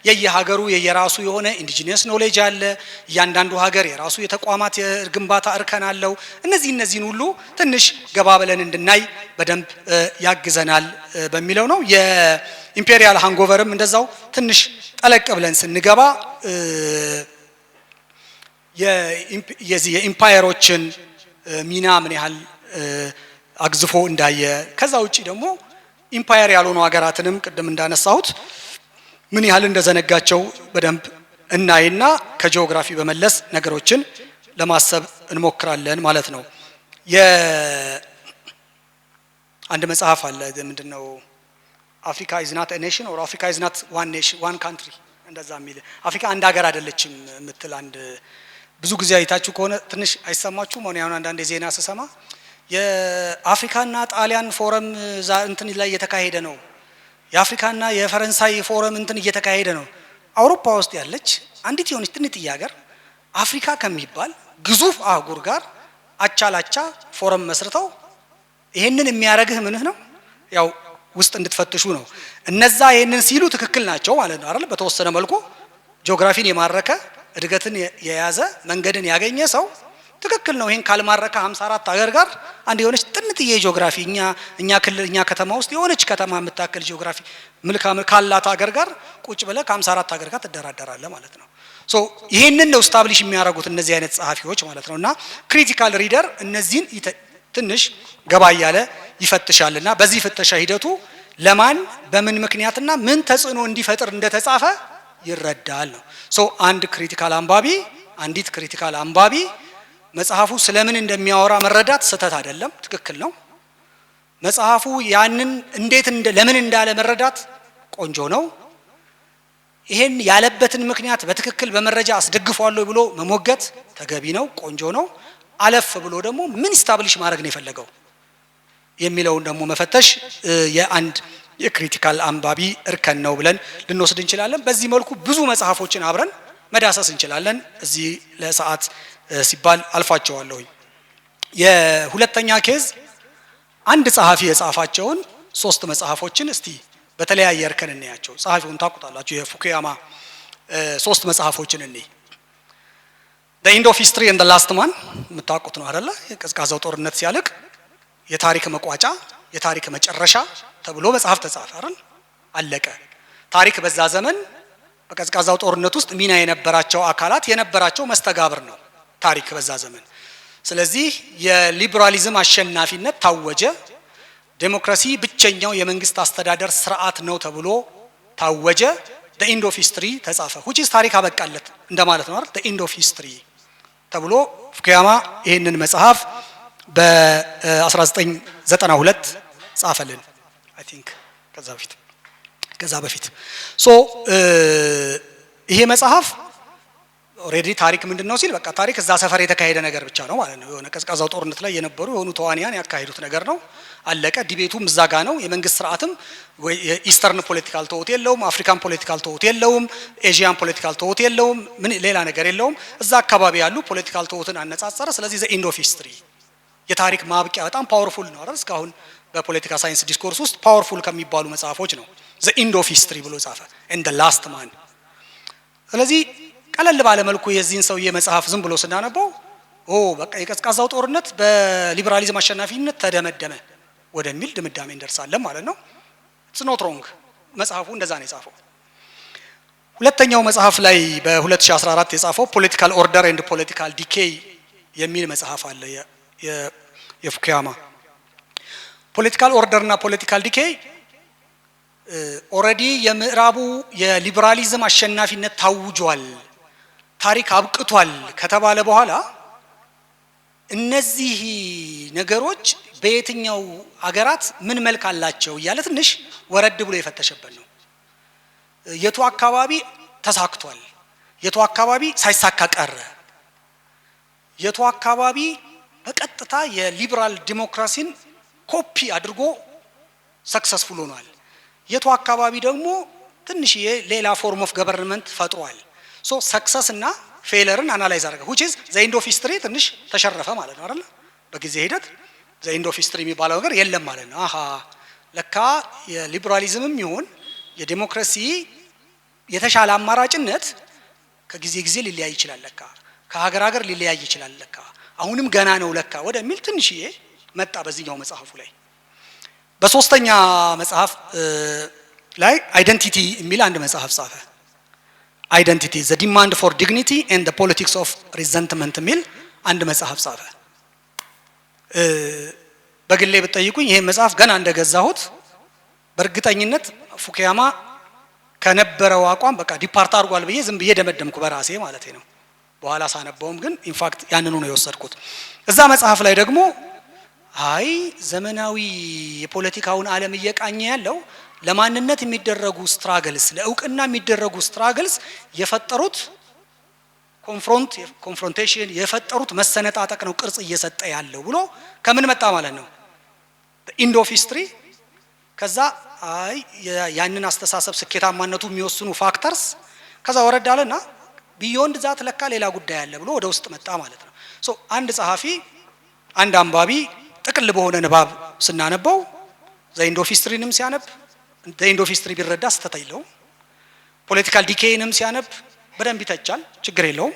የየሀገሩ የየራሱ የሆነ ኢንዲጂነስ ኖሌጅ አለ። እያንዳንዱ ሀገር የራሱ የተቋማት የግንባታ እርከን አለው። እነዚህን ሁሉ ትንሽ ገባ ብለን እንድናይ በደንብ ያግዘናል በሚለው ነው። የኢምፔሪያል ሃንጎቨርም እንደዛው ትንሽ ጠለቅ ብለን ስንገባ የኢምፓየሮችን ሚና ምን ያህል አግዝፎ እንዳየ፣ ከዛ ውጪ ደግሞ ኢምፓየር ያልሆኑ ሀገራትንም ቅድም እንዳነሳሁት ምን ያህል እንደዘነጋቸው በደንብ እናይና ከጂኦግራፊ በመለስ ነገሮችን ለማሰብ እንሞክራለን ማለት ነው። አንድ መጽሐፍ አለ ምንድነው አፍሪካ ኢዝ ናት ኤ ኔሽን ኦር አፍሪካ ኢዝ ናት ዋን ኔሽን ዋን ካንትሪ እንደዛ የሚል አፍሪካ አንድ ሀገር አይደለችም የምትል አንድ ብዙ ጊዜ አይታችሁ ከሆነ ትንሽ አይሰማችሁም? ሆነ ያሁን አንዳንድ ዜና ስሰማ የአፍሪካና ጣሊያን ፎረም እንትን ላይ እየተካሄደ ነው፣ የአፍሪካና የፈረንሳይ ፎረም እንትን እየተካሄደ ነው። አውሮፓ ውስጥ ያለች አንዲት የሆነች ትንጥዬ ሀገር አፍሪካ ከሚባል ግዙፍ አህጉር ጋር አቻላቻ ፎረም መስርተው ይሄንን የሚያረግህ ምንህ ነው? ያው ውስጥ እንድትፈትሹ ነው። እነዛ ይሄንን ሲሉ ትክክል ናቸው ማለት ነው አይደል? በተወሰነ መልኩ ጂኦግራፊን የማረከ እድገትን የያዘ መንገድን ያገኘ ሰው ትክክል ነው። ይሄን ካልማረከ 54 ሀገር ጋር አንድ የሆነች ጥንጥዬ ጂኦግራፊ እኛ ከተማ ውስጥ የሆነች ከተማ የምታከል ጂኦግራፊ መልካም ካላት ሀገር ጋር ቁጭ ብለህ ከ54 ሀገር ጋር ትደራደራለህ ማለት ነው። ሶ ይሄንን ነው ስታብሊሽ የሚያደርጉት እነዚህ አይነት ጸሐፊዎች ማለት ነውና ክሪቲካል ሪደር እነዚህን ትንሽ ገባ እያለ ይፈትሻልና በዚህ ፍተሻ ሂደቱ ለማን በምን ምክንያትና ምን ተጽዕኖ እንዲፈጥር እንደተጻፈ ይረዳል ነው። ሶ አንዲት ክሪቲካል አንባቢ መጽሐፉ ስለምን እንደሚያወራ መረዳት ስህተት አይደለም፣ ትክክል ነው። መጽሐፉ ያንን ለምን እንዳለ መረዳት ቆንጆ ነው። ይሄን ያለበትን ምክንያት በትክክል በመረጃ አስደግፏለሁ ብሎ መሞገት ተገቢ ነው፣ ቆንጆ ነው። አለፍ ብሎ ደግሞ ምን ስታብሊሽ ማድረግ ነው የፈለገው የሚለውን ደግሞ መፈተሽ የአንድ የክሪቲካል አንባቢ እርከን ነው ብለን ልንወስድ እንችላለን። በዚህ መልኩ ብዙ መጽሐፎችን አብረን መዳሰስ እንችላለን። እዚህ ለሰዓት ሲባል አልፋቸዋለሁ። የሁለተኛ ኬዝ አንድ ጸሐፊ የጻፋቸውን 3 መጽሐፎችን እስቲ በተለያየ እርከን እናያቸው። ጸሐፊውን ታውቁታላችሁ፣ የፉኩያማ 3 መጽሐፎችን እንይ። The End of History and the Last Man የምታውቁት ነው አይደለ? የቀዝቃዛው ጦርነት ሲያልቅ የታሪክ መቋጫ የታሪክ መጨረሻ ተብሎ መጽሐፍ ተጻፈ አይደል? አለቀ። ታሪክ በዛ ዘመን በቀዝቃዛው ጦርነት ውስጥ ሚና የነበራቸው አካላት የነበራቸው መስተጋብር ነው ታሪክ በዛ ዘመን። ስለዚህ የሊበራሊዝም አሸናፊነት ታወጀ። ዴሞክራሲ ብቸኛው የመንግስት አስተዳደር ስርዓት ነው ተብሎ ታወጀ። The End of History ተጻፈ። which is ታሪክ አበቃለት እንደማለት ነው አይደል? The End of History ተብሎ ፉኩያማ ይሄንን መጽሐፍ በ1992 ጻፈልን። I think ከዛ በፊት ይሄ መጽሐፍ ኦሬዲ ታሪክ ምንድነው ሲል በቃ ታሪክ እዛ ሰፈር የተካሄደ ነገር ብቻ ነው ማለት ነው። የሆነ ቀዝቃዛው ጦርነት ላይ የነበሩ የሆኑ ተዋንያን ያካሄዱት ነገር ነው። አለቀ። ዲቤቱም እዛ ጋ ነው። የመንግስት ስርዓትም ወይ ኢስተርን ፖለቲካል ተውት የለውም፣ አፍሪካን ፖለቲካል ተውት የለውም፣ ኤዥያን ፖለቲካል ተውት የለውም፣ ምን ሌላ ነገር የለውም። እዛ አካባቢ ያሉ ፖለቲካል ተውትን አነጻጸረ። ስለዚህ ዘ ኤንድ ኦፍ ሂስትሪ የታሪክ ማብቂያ በጣም ፓወርፉል ነው አይደል? እስካሁን በፖለቲካ ሳይንስ ዲስኮርስ ውስጥ ፓወርፉል ከሚባሉ መጽሐፎች ነው። ዘ ኤንድ ኦፍ ሂስትሪ ብሎ ጻፈ። ኤንድ ዘ ላስት ማን። ስለዚህ ቀለል ባለ መልኩ የዚህን ሰውዬ መጽሐፍ ዝም ብሎ ስናነበው በቃ የቀዝቃዛው ጦርነት በሊበራሊዝም አሸናፊነት ተደመደመ ወደሚል ድምዳሜ እንደርሳለን ማለት ነው። ኢትስ ኖት ሮንግ። መጽሐፉ እንደዛ ነው የጻፈው። ሁለተኛው መጽሐፍ ላይ በ2014 የጻፈው ፖለቲካል ኦርደር ኤንድ ፖለቲካል ዲኬይ የሚል መጽሐፍ አለ የፉኩያማ። ፖለቲካል ኦርደር እና ፖለቲካል ዲኬይ ኦልሬዲ የምዕራቡ የሊበራሊዝም አሸናፊነት ታውጇል፣ ታሪክ አብቅቷል ከተባለ በኋላ እነዚህ ነገሮች በየትኛው አገራት ምን መልክ አላቸው እያለ ትንሽ ወረድ ብሎ የፈተሸበት ነው። የቱ አካባቢ ተሳክቷል፣ የቱ አካባቢ ሳይሳካ ቀረ፣ የቱ አካባቢ በቀጥታ የሊበራል ዲሞክራሲን ኮፒ አድርጎ ሰክሰስፉል ሆኗል፣ የቱ አካባቢ ደግሞ ትንሽ ሌላ ፎርም ኦፍ ገቨርንመንት ፈጥሯል። ሶ ሰክሰስ እና ፌለርን አናላይዝ አደረገ። which is the end of history ትንሽ ተሸረፈ ማለት ነው አይደል? በጊዜ ሂደት the end of history የሚባለው ነገር የለም ማለት ነው። ለካ የሊበራሊዝምም ይሁን የዲሞክራሲ የተሻለ አማራጭነት ከጊዜ ጊዜ ሊለያይ ይችላል፣ ለካ ከሀገር ሀገር ሊለያይ ይችላል፣ ለካ አሁንም ገና ነው ለካ ወደሚል ትንሽዬ መጣ በዚህኛው መጽሐፉ ላይ። በሶስተኛ መጽሐፍ ላይ አይደንቲቲ የሚል አንድ መጽሐፍ ጻፈ። አይደንቲቲ ዘ ዲማንድ ፎር ዲግኒቲ ኤንድ ዘ ፖለቲክስ ኦፍ ሪዘንትመንት የሚል አንድ መጽሐፍ ጻፈ። በግሌ ብትጠይቁኝ ይሄን መጽሐፍ ገና እንደገዛሁት በእርግጠኝነት ፉኩያማ ከነበረው አቋም በቃ ዲፓርት አድርጓል ብዬ ዝም ብዬ ደመደምኩ በራሴ ማለት ነው። በኋላ ሳነበውም ግን ኢንፋክት ያንኑ ነው የወሰድኩት። እዛ መጽሐፍ ላይ ደግሞ አይ ዘመናዊ የፖለቲካውን ዓለም እየቃኘ ያለው ለማንነት የሚደረጉ ስትራግልስ፣ ለእውቅና የሚደረጉ ስትራግልስ የፈጠሩት ኮንፍሮንቴሽን የፈጠሩት መሰነጣጠቅ ነው ቅርጽ እየሰጠ ያለው ብሎ ከምን መጣ ማለት ነው ኢንድ ኦፍ ሂስትሪ። ከዛ አይ ያንን አስተሳሰብ ስኬታማነቱ የሚወስኑ ፋክተርስ ከዛ ወረድ አለና ቢዮንድ ዛት ለካ ሌላ ጉዳይ አለ ብሎ ወደ ውስጥ መጣ ማለት ነው። ሶ አንድ ጸሐፊ አንድ አንባቢ ጥቅል በሆነ ንባብ ስናነበው ዘ ኢንድ ኦፍ ሂስትሪንም ሲያነብ ዘ ኢንድ ኦፍ ሂስትሪ ቢረዳ ስህተት የለውም። ፖለቲካል ዲኬይንም ሲያነብ በደንብ ይተቻል፣ ችግር የለውም።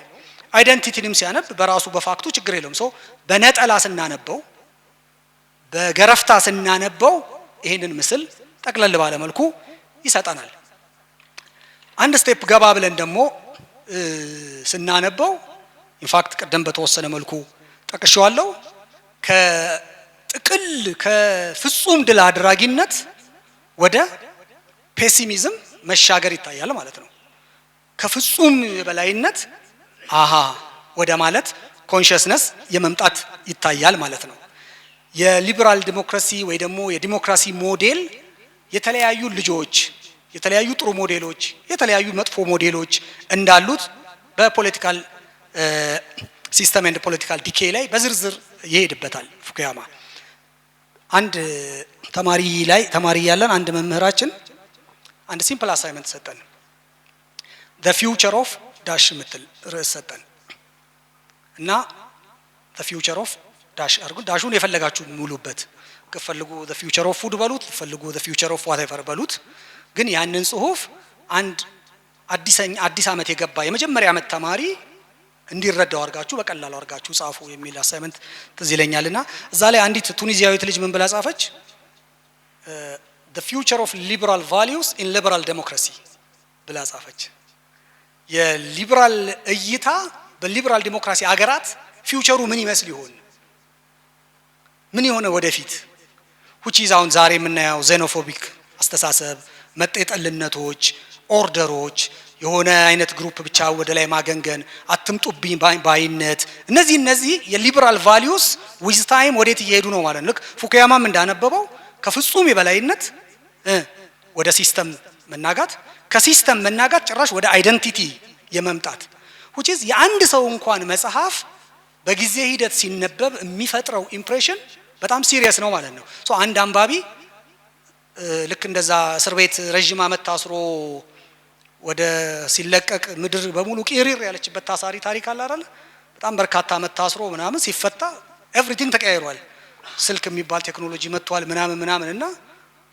አይደንቲቲንም ሲያነብ በራሱ በፋክቱ ችግር የለውም። ሶ በነጠላ ስናነበው በገረፍታ ስናነበው ይሄንን ምስል ጠቅለል ባለ መልኩ ይሰጠናል። አንድ ስቴፕ ገባ ብለን ደግሞ ስናነበው ኢንፋክት ቀደም በተወሰነ መልኩ ጠቅሼዋለሁ፣ ከጥቅል ከፍጹም ድል አድራጊነት ወደ ፔሲሚዝም መሻገር ይታያል ማለት ነው። ከፍጹም በላይነት ወደ ማለት ኮንሽስነስ የመምጣት ይታያል ማለት ነው። የሊበራል ዲሞክራሲ ወይ ደግሞ የዲሞክራሲ ሞዴል የተለያዩ ልጆች፣ የተለያዩ ጥሩ ሞዴሎች፣ የተለያዩ መጥፎ ሞዴሎች እንዳሉት በፖለቲካል ሲስተም ኤንድ ፖለቲካል ዲኬ ላይ በዝርዝር ይሄድበታል ፉኩያማ። አንድ ተማሪ ያለን አንድ መምህራችን አንድ ሲምፕል አሳይመንት ሰጠን። the future of ዳሽ ምትል ርዕስ ሰጠን እና the future of ዳሽ አርጉ። ዳሹን የፈለጋችሁ ሙሉበት፣ ከፈልጉ the future of food በሉት፣ ከፈልጉ the future of whatever በሉት። ግን ያንን ጽሁፍ አንድ አዲስ ዓመት የገባ የመጀመሪያ ዓመት ተማሪ እንዲረዳው አርጋችሁ በቀላሉ አርጋችሁ ጻፉ የሚል አሳይመንት ትዝ ይለኛልና እዛ ላይ አንዲት ቱኒዚያዊት ልጅ ምን ብላ ጻፈች? the future of liberal values in liberal democracy ብላ ጻፈች። የሊበራል እይታ በሊበራል ዲሞክራሲ አገራት ፊውቸሩ ምን ይመስል ይሆን? ምን የሆነ ወደፊት which is አሁን ዛሬ የምናየው ዜኖፎቢክ አስተሳሰብ፣ መጤጠልነቶች፣ ኦርደሮች፣ የሆነ አይነት ግሩፕ ብቻ ወደ ላይ ማገንገን፣ አትምጡብኝ ባይነት፣ እነዚህ የሊበራል ቫልዩስ ዊዝ ታይም ወዴት እየሄዱ ነው ማለት ነው። ልክ ፉኩያማም እንዳነበበው ከፍጹም የበላይነት ወደ ሲስተም መናጋት፣ ከሲስተም መናጋት ጭራሽ ወደ አይደንቲቲ የመምጣት which is የአንድ ሰው እንኳን መጽሐፍ በጊዜ ሂደት ሲነበብ የሚፈጥረው ኢምፕሬሽን በጣም ሲሪየስ ነው ማለት ነው። ሶ አንድ አንባቢ ልክ እንደዛ እስር ቤት ረጅም ዓመት ታስሮ ወደ ሲለቀቅ ምድር በሙሉ ቂሪር ያለችበት ታሳሪ ታሪክ አለ አይደል? በጣም በርካታ ዓመት ታስሮ ምናምን ሲፈታ ኤቭሪቲንግ ተቀያይሯል። ስልክ የሚባል ቴክኖሎጂ መጥቷል ምናምን እና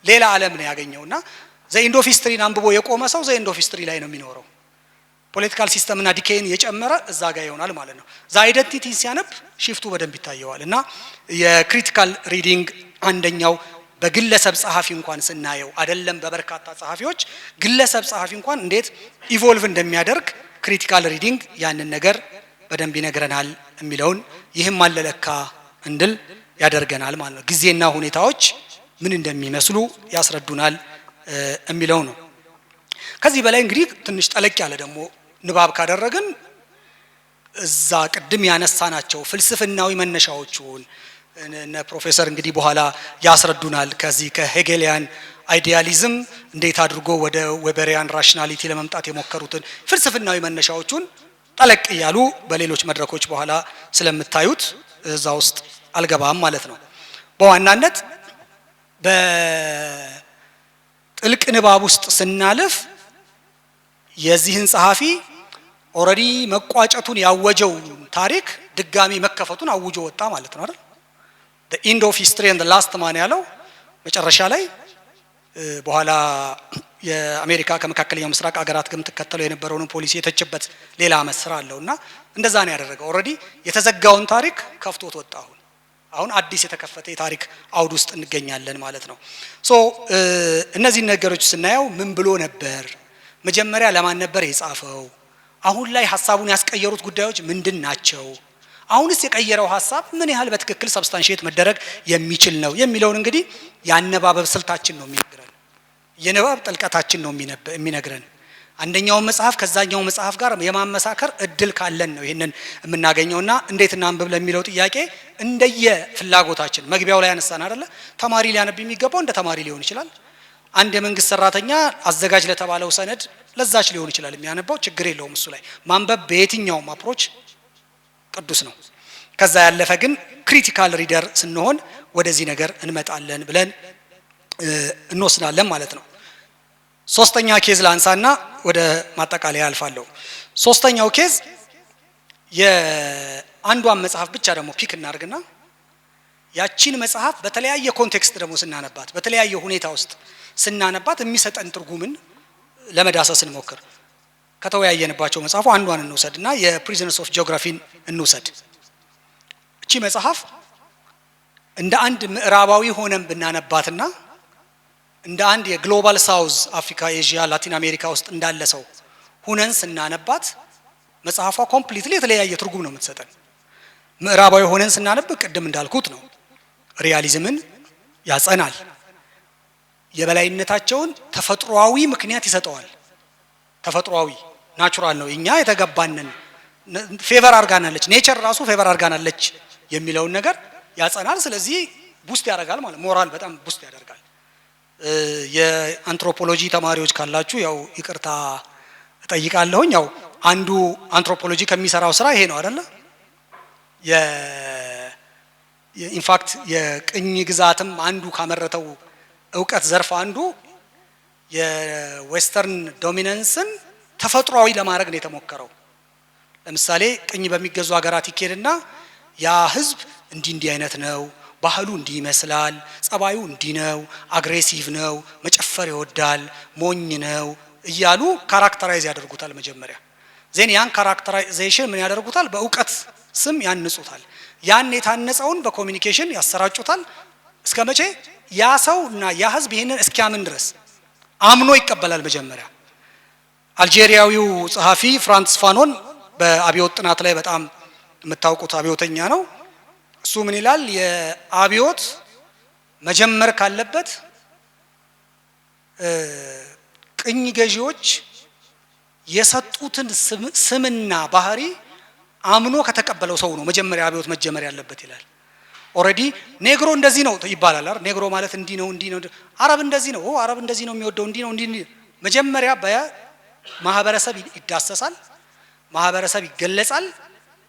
ሌላ ዓለም ነው ያገኘውና ዘ ኢንድ ኦፍ ሂስትሪን አንብቦ የቆመ ሰው ዘ ኢንድ ኦፍ ሂስትሪ ላይ ነው የሚኖረው። ፖለቲካል ሲስተም እና ዲኬይን የጨመረ እዛ ጋር ይሆናል ማለት ነው። ዛ አይደንቲቲ ሲያነብ ሽፍቱ በደንብ ይታየዋል። እና የክሪቲካል ሪዲንግ አንደኛው በግለሰብ ጸሐፊ እንኳን ስናየው አይደለም በበርካታ ጸሐፊዎች ግለሰብ ጸሐፊ እንኳን እንዴት ኢቮልቭ እንደሚያደርግ ክሪቲካል ሪዲንግ ያንን ነገር በደንብ ይነግረናል የሚለውን ይህም አለለካ እንድል ያደርገናል ማለት ነው። ጊዜና ሁኔታዎች ምን እንደሚመስሉ ያስረዱናል የሚለው ነው። ከዚህ በላይ እንግዲህ ትንሽ ጠለቅ ያለ ደግሞ ንባብ ካደረግን እዛ ቅድም ያነሳናቸው ፍልስፍናዊ መነሻዎቹን እነ ፕሮፌሰር እንግዲህ በኋላ ያስረዱናል። ከዚህ ከሄጌሊያን አይዲያሊዝም እንዴት አድርጎ ወደ ዌበሪያን ራሽናሊቲ ለመምጣት የሞከሩትን ፍልስፍናዊ መነሻዎቹን ጠለቅ እያሉ በሌሎች መድረኮች በኋላ ስለምታዩት እዛ ውስጥ አልገባም ማለት ነው። በዋናነት በጥልቅ ንባብ ውስጥ ስናልፍ የዚህን ጸሐፊ ኦልሬዲ መቋጨቱን ያወጀው ታሪክ ድጋሚ መከፈቱን አውጆ ወጣ ማለት ነው አይደል? the end of history and the last man ያለው መጨረሻ ላይ በኋላ የአሜሪካ ከመካከለኛው ምስራቅ ሀገራት ጋር ተከተለው የነበረውን ፖሊሲ የተቸበት ሌላ መስራ አለውና እንደዛ ነው ያደረገው። ኦሬዲ የተዘጋውን ታሪክ ከፍቶት ወጣ። አሁን አዲስ የተከፈተ የታሪክ አውድ ውስጥ እንገኛለን ማለት ነው። ሶ እነዚህ ነገሮች ስናየው ምን ብሎ ነበር? መጀመሪያ ለማን ነበር የጻፈው? አሁን ላይ ሐሳቡን ያስቀየሩት ጉዳዮች ምንድን ናቸው? አሁንስ የቀየረው ሐሳብ ምን ያህል በትክክል ሰብስታንሺየት መደረግ የሚችል ነው የሚለውን እንግዲህ ያነባበብ ስልታችን ነው የሚነግረን። የንባብ ጥልቀታችን ነው የሚነግረን። አንደኛው መጽሐፍ ከዛኛው መጽሐፍ ጋር የማመሳከር እድል ካለን ነው ይሄንን የምናገኘውና እንዴት እናንብብ ለሚለው ጥያቄ እንደየ ፍላጎታችን መግቢያው ላይ ያነሳን አይደለ? ተማሪ ሊያነብ የሚገባው እንደ ተማሪ ሊሆን ይችላል። አንድ የመንግስት ሰራተኛ አዘጋጅ ለተባለው ሰነድ ለዛች ሊሆን ይችላል የሚያነባው፣ ችግር የለውም እሱ ላይ ማንበብ በየትኛውም አፕሮች ቅዱስ ነው። ከዛ ያለፈ ግን ክሪቲካል ሪደር ስንሆን ወደዚህ ነገር እንመጣለን ብለን እንወስናለን ማለት ነው። ሶስተኛ ኬዝ ላንሳና ወደ ማጠቃለያ አልፋለሁ። ሶስተኛው ኬዝ የአንዷን መጽሐፍ ብቻ ደግሞ ፒክ እናርግና ያቺን መጽሐፍ በተለያየ ኮንቴክስት ደግሞ ስናነባት፣ በተለያየ ሁኔታ ውስጥ ስናነባት የሚሰጠን ትርጉምን ለመዳሰስ እንሞክር። ከተወያየንባቸው መጽሐፉ አንዷን እንውሰድና የፕሪዝነርስ ኦፍ ጂኦግራፊን እንውሰድ። እቺ መጽሐፍ እንደ አንድ ምዕራባዊ ሆነን ብናነባትና እንደ አንድ የግሎባል ሳውዝ አፍሪካ፣ ኤዥያ፣ ላቲን አሜሪካ ውስጥ እንዳለ ሰው ሁነን ስናነባት መጽሐፏ ኮምፕሊትሊ የተለያየ ትርጉም ነው የምትሰጠን። ምዕራባዊ ሆነን ስናነብ ቅድም እንዳልኩት ነው ሪያሊዝምን ያጸናል። የበላይነታቸውን ተፈጥሯዊ ምክንያት ይሰጠዋል። ተፈጥሯዊ ናቹራል ነው፣ እኛ የተገባንን ፌቨር አርጋናለች፣ ኔቸር ራሱ ፌቨር አርጋናለች የሚለውን ነገር ያጸናል። ስለዚህ ቡስት ያደርጋል ማለት ሞራል በጣም ቡስት ያደርጋል። የአንትሮፖሎጂ ተማሪዎች ካላችሁ ያው ይቅርታ እጠይቃለሁኝ። ያው አንዱ አንትሮፖሎጂ ከሚሰራው ስራ ይሄ ነው አይደለ? ኢንፋክት የቅኝ ግዛትም አንዱ ካመረተው እውቀት ዘርፍ አንዱ የዌስተርን ዶሚናንስን ተፈጥሯዊ ለማድረግ ነው የተሞከረው። ለምሳሌ ቅኝ በሚገዙ ሀገራት ይኬድና ያ ህዝብ እንዲህ አይነት ነው፣ ባህሉ እንዲህ ይመስላል፣ ጸባዩ እንዲህ ነው፣ አግሬሲቭ ነው፣ መጨፈር ይወዳል፣ ሞኝ ነው እያሉ ካራክተራይዝ ያደርጉታል። መጀመሪያ ዜን ያን ካራክተራይዜሽን ምን ያደርጉታል? በእውቀት ስም ያንጹታል። ያን የታነጸውን በኮሚኒኬሽን ያሰራጩታል። እስከ መቼ? ያ ሰው እና ያ ህዝብ ይሄንን እስኪያምን ድረስ አምኖ ይቀበላል። መጀመሪያ አልጄሪያዊው ጸሐፊ ፍራንስ ፋኖን በአብዮት ጥናት ላይ በጣም የምታውቁት አብዮተኛ ነው። እሱ ምን ይላል? የአብዮት መጀመር ካለበት ቅኝ ገዢዎች የሰጡትን ስምና ባህሪ አምኖ ከተቀበለው ሰው ነው መጀመሪያ አብዮት መጀመር ያለበት ይላል። ኦሬዲ ኔግሮ እንደዚህ ነው ይባላል አይደል? ኔግሮ ማለት እንዲህ ነው እንዲህ ነው። አረብ እንደዚህ ነው፣ አረብ እንደዚህ ነው የሚወደው እንዲህ ነው እንዲህ። መጀመሪያ በማህበረሰብ ይዳሰሳል፣ ማህበረሰብ ይገለጻል።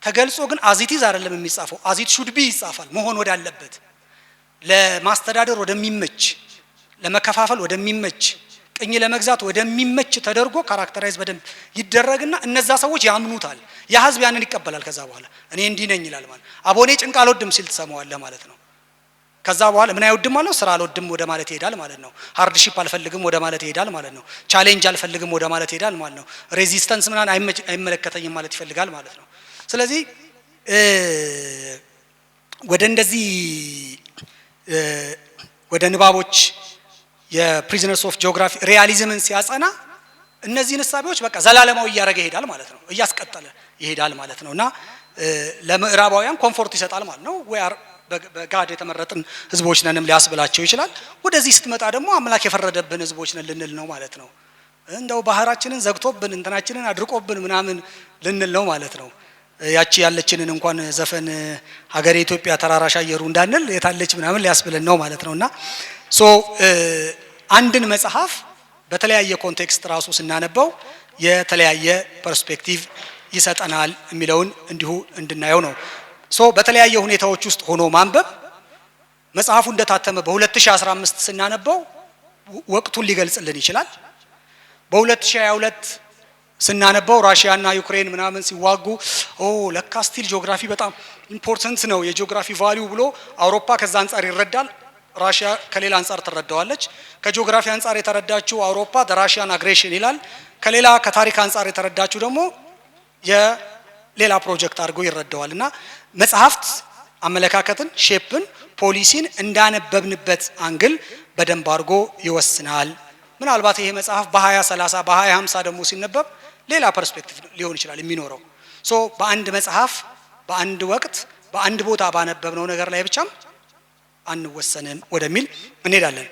ተገልጾ ግን አዚቲዝ አይደለም የሚጻፈው፣ አዚት ሹድ ቢ ይጻፋል። መሆን ወዳለበት፣ ለማስተዳደር ወደሚመች፣ ለመከፋፈል ወደሚመች፣ ቅኝ ለመግዛት ወደሚመች ተደርጎ ካራክተራይዝ በደንብ ይደረግና እነዛ ሰዎች ያምኑታል። ያ ህዝብ ያንን ይቀበላል። ከዛ በኋላ እኔ እንዲህ ነኝ ይላል ማለት አቦኔ ጭንቅ አልወድም ሲል ትሰማዋለህ ማለት ነው። ከዛ በኋላ ምን አይወድም ማለት ነው? ስራ አልወድም ወደ ማለት ይሄዳል ማለት ነው። ሃርድሺፕ አልፈልግም ወደ ማለት ይሄዳል ማለት ነው። ቻሌንጅ አልፈልግም ወደ ማለት ይሄዳል ማለት ነው። ሬዚስተንስ ምናምን አይመለከተኝም ማለት ይፈልጋል ማለት ነው። ስለዚህ ወደ እንደዚህ ወደ ንባቦች የፕሪዝነርስ ኦፍ ጂኦግራፊ ሪያሊዝምን ሲያጸና እነዚህን ሐሳቦች በቃ ዘላለማዊ እያደረገ ይሄዳል ማለት ነው። እያስቀጠለ ይሄዳል ማለት ነውና ለምዕራባውያን ኮምፎርት ይሰጣል ማለት ነው። በጋድ የተመረጥን ህዝቦች ነንም ሊያስብላቸው ይችላል። ወደዚህ ስትመጣ ደግሞ አምላክ የፈረደብን ህዝቦች ነን ልንል ነው ማለት ነው። እንደው ባህራችንን ዘግቶብን እንትናችንን አድርቆብን ምናምን ልንል ነው ማለት ነው። ያቺ ያለችንን እንኳን ዘፈን ሀገሬ ኢትዮጵያ ተራራሽ አየሩ እንዳንል የታለች ምናምን ሊያስብልን ነው ማለት ነውና ሶ አንድን መጽሐፍ በተለያየ ኮንቴክስት ራሱ ስናነበው የተለያየ ፐርስፔክቲቭ ይሰጠናል የሚለውን እንዲሁ እንድናየው ነው። ሶ በተለያየ ሁኔታዎች ውስጥ ሆኖ ማንበብ መጽሐፉ እንደታተመ በ2015 ስናነበው ወቅቱን ሊገልጽልን ይችላል። በ2022 ስናነበው ራሽያና ዩክሬን ምናምን ሲዋጉ ለካ ስቲል ጂኦግራፊ በጣም ኢምፖርታንት ነው የጂኦግራፊ ቫልዩ ብሎ አውሮፓ ከዛ አንፃር ይረዳል። ራሽያ ከሌላ አንፃር ትረዳዋለች። ከጂኦግራፊ አንፃር የተረዳችው አውሮፓ ራሽያን አግሬሽን ይላል። ከሌላ ከታሪክ አንፃር የተረዳችው ደግሞ የሌላ ፕሮጀክት አድርጎ ይረዳዋል። እና መጽሐፍት አመለካከትን፣ ሼፕን፣ ፖሊሲን እንዳነበብንበት አንግል በደንብ አድርጎ ይወስናል። ምናልባት ይሄ መጽሐፍ በ2030 በ2050 ደግሞ ሲነበብ ሌላ ፐርስፔክቲቭ ሊሆን ይችላል የሚኖረው። ሶ በአንድ መጽሐፍ በአንድ ወቅት በአንድ ቦታ ባነበብነው ነገር ላይ ብቻም አንወሰንም ወደሚል እንሄዳለን።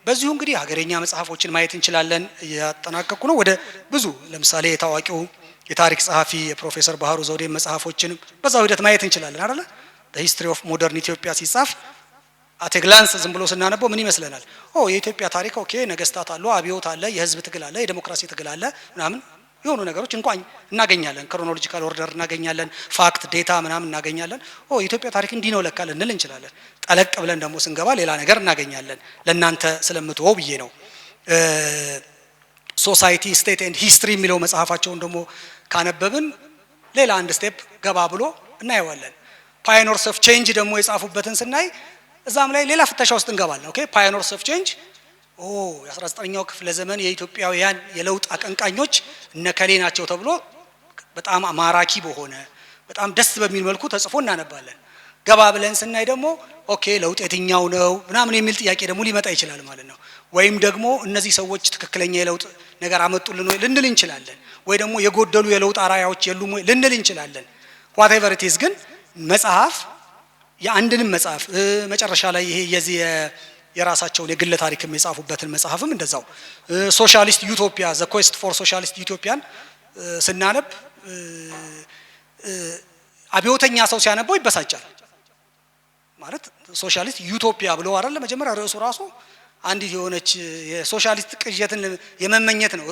በዚሁ እንግዲህ ሀገረኛ መጽሐፎችን ማየት እንችላለን። እያጠናቀቁ ነው። ወደ ብዙ ለምሳሌ የታዋቂው የታሪክ ጸሐፊ የፕሮፌሰር ባህሩ ዘውዴ መጽሐፎችን በዛው ሂደት ማየት እንችላለን አይደለ? ሂስትሪ ኦፍ ሞደርን ኢትዮጵያ ሲጻፍ አት ግላንስ ዝም ብሎ ስናነበው ምን ይመስለናል? የኢትዮጵያ ታሪክ ኦኬ፣ ነገስታት አሉ፣ አብዮት አለ፣ የህዝብ ትግል አለ፣ የዲሞክራሲ ትግል አለ ምናምን የሆኑ ነገሮች እንኳን እናገኛለን። ክሮኖሎጂካል ኦርደር እናገኛለን፣ ፋክት ዴታ ምናምን እናገኛለን። የኢትዮጵያ ታሪክ እንዲህ ነው ለካ ልንል እንችላለን። ጠለቅ ብለን ደግሞ ስንገባ ሌላ ነገር እናገኛለን። ለእናንተ ስለምትወው ብዬ ነው። ሶሳይቲ ስቴት ኤንድ ሂስትሪ የሚለው መጽሐፋቸውን ደግሞ ካነበብን ሌላ አንድ ስቴፕ ገባ ብሎ እናየዋለን። ፓዮኒርስ ኦፍ ቼንጅ ደግሞ የጻፉበትን ስናይ እዛም ላይ ሌላ ፍተሻ ውስጥ እንገባለን። ኦኬ ፓዮኒርስ ኦፍ ቼንጅ የ19ኛው ክፍለ ዘመን የኢትዮጵያውያን የለውጥ አቀንቃኞች እነከሌ ናቸው ተብሎ በጣም ማራኪ በሆነ በጣም ደስ በሚል መልኩ ተጽፎ እናነባለን። ገባ ብለን ስናይ ደግሞ ኦኬ ለውጥ የትኛው ነው ምናምን የሚል ጥያቄ ደግሞ ሊመጣ ይችላል ማለት ነው። ወይም ደግሞ እነዚህ ሰዎች ትክክለኛ የለውጥ ነገር አመጡልን ወይ ልንል እንችላለን። ወይ ደግሞ የጎደሉ የለውጥ አራያዎች የሉም ወይ ልንል እንችላለን። ዋትኤቨር ኢት ኢዝ ግን መጽሐፍ የአንድንም መጽሐፍ መጨረሻ ላይ ይሄ የዚህ የራሳቸውን የግለ ታሪክም የጻፉበትን መጽሐፍም እንደዛው ሶሻሊስት ዩቶፒያ ዘ ኩዌስት ፎር ሶሻሊስት ዩቶፒያን ስናነብ አብዮተኛ ሰው ሲያነበው ይበሳጫል። ማለት ሶሻሊስት ዩቶፒያ ብሎ አይደል መጀመሪያ ርዕሱ ራሱ አንዲት የሆነች የሶሻሊስት ቅዠትን የመመኘት ነው።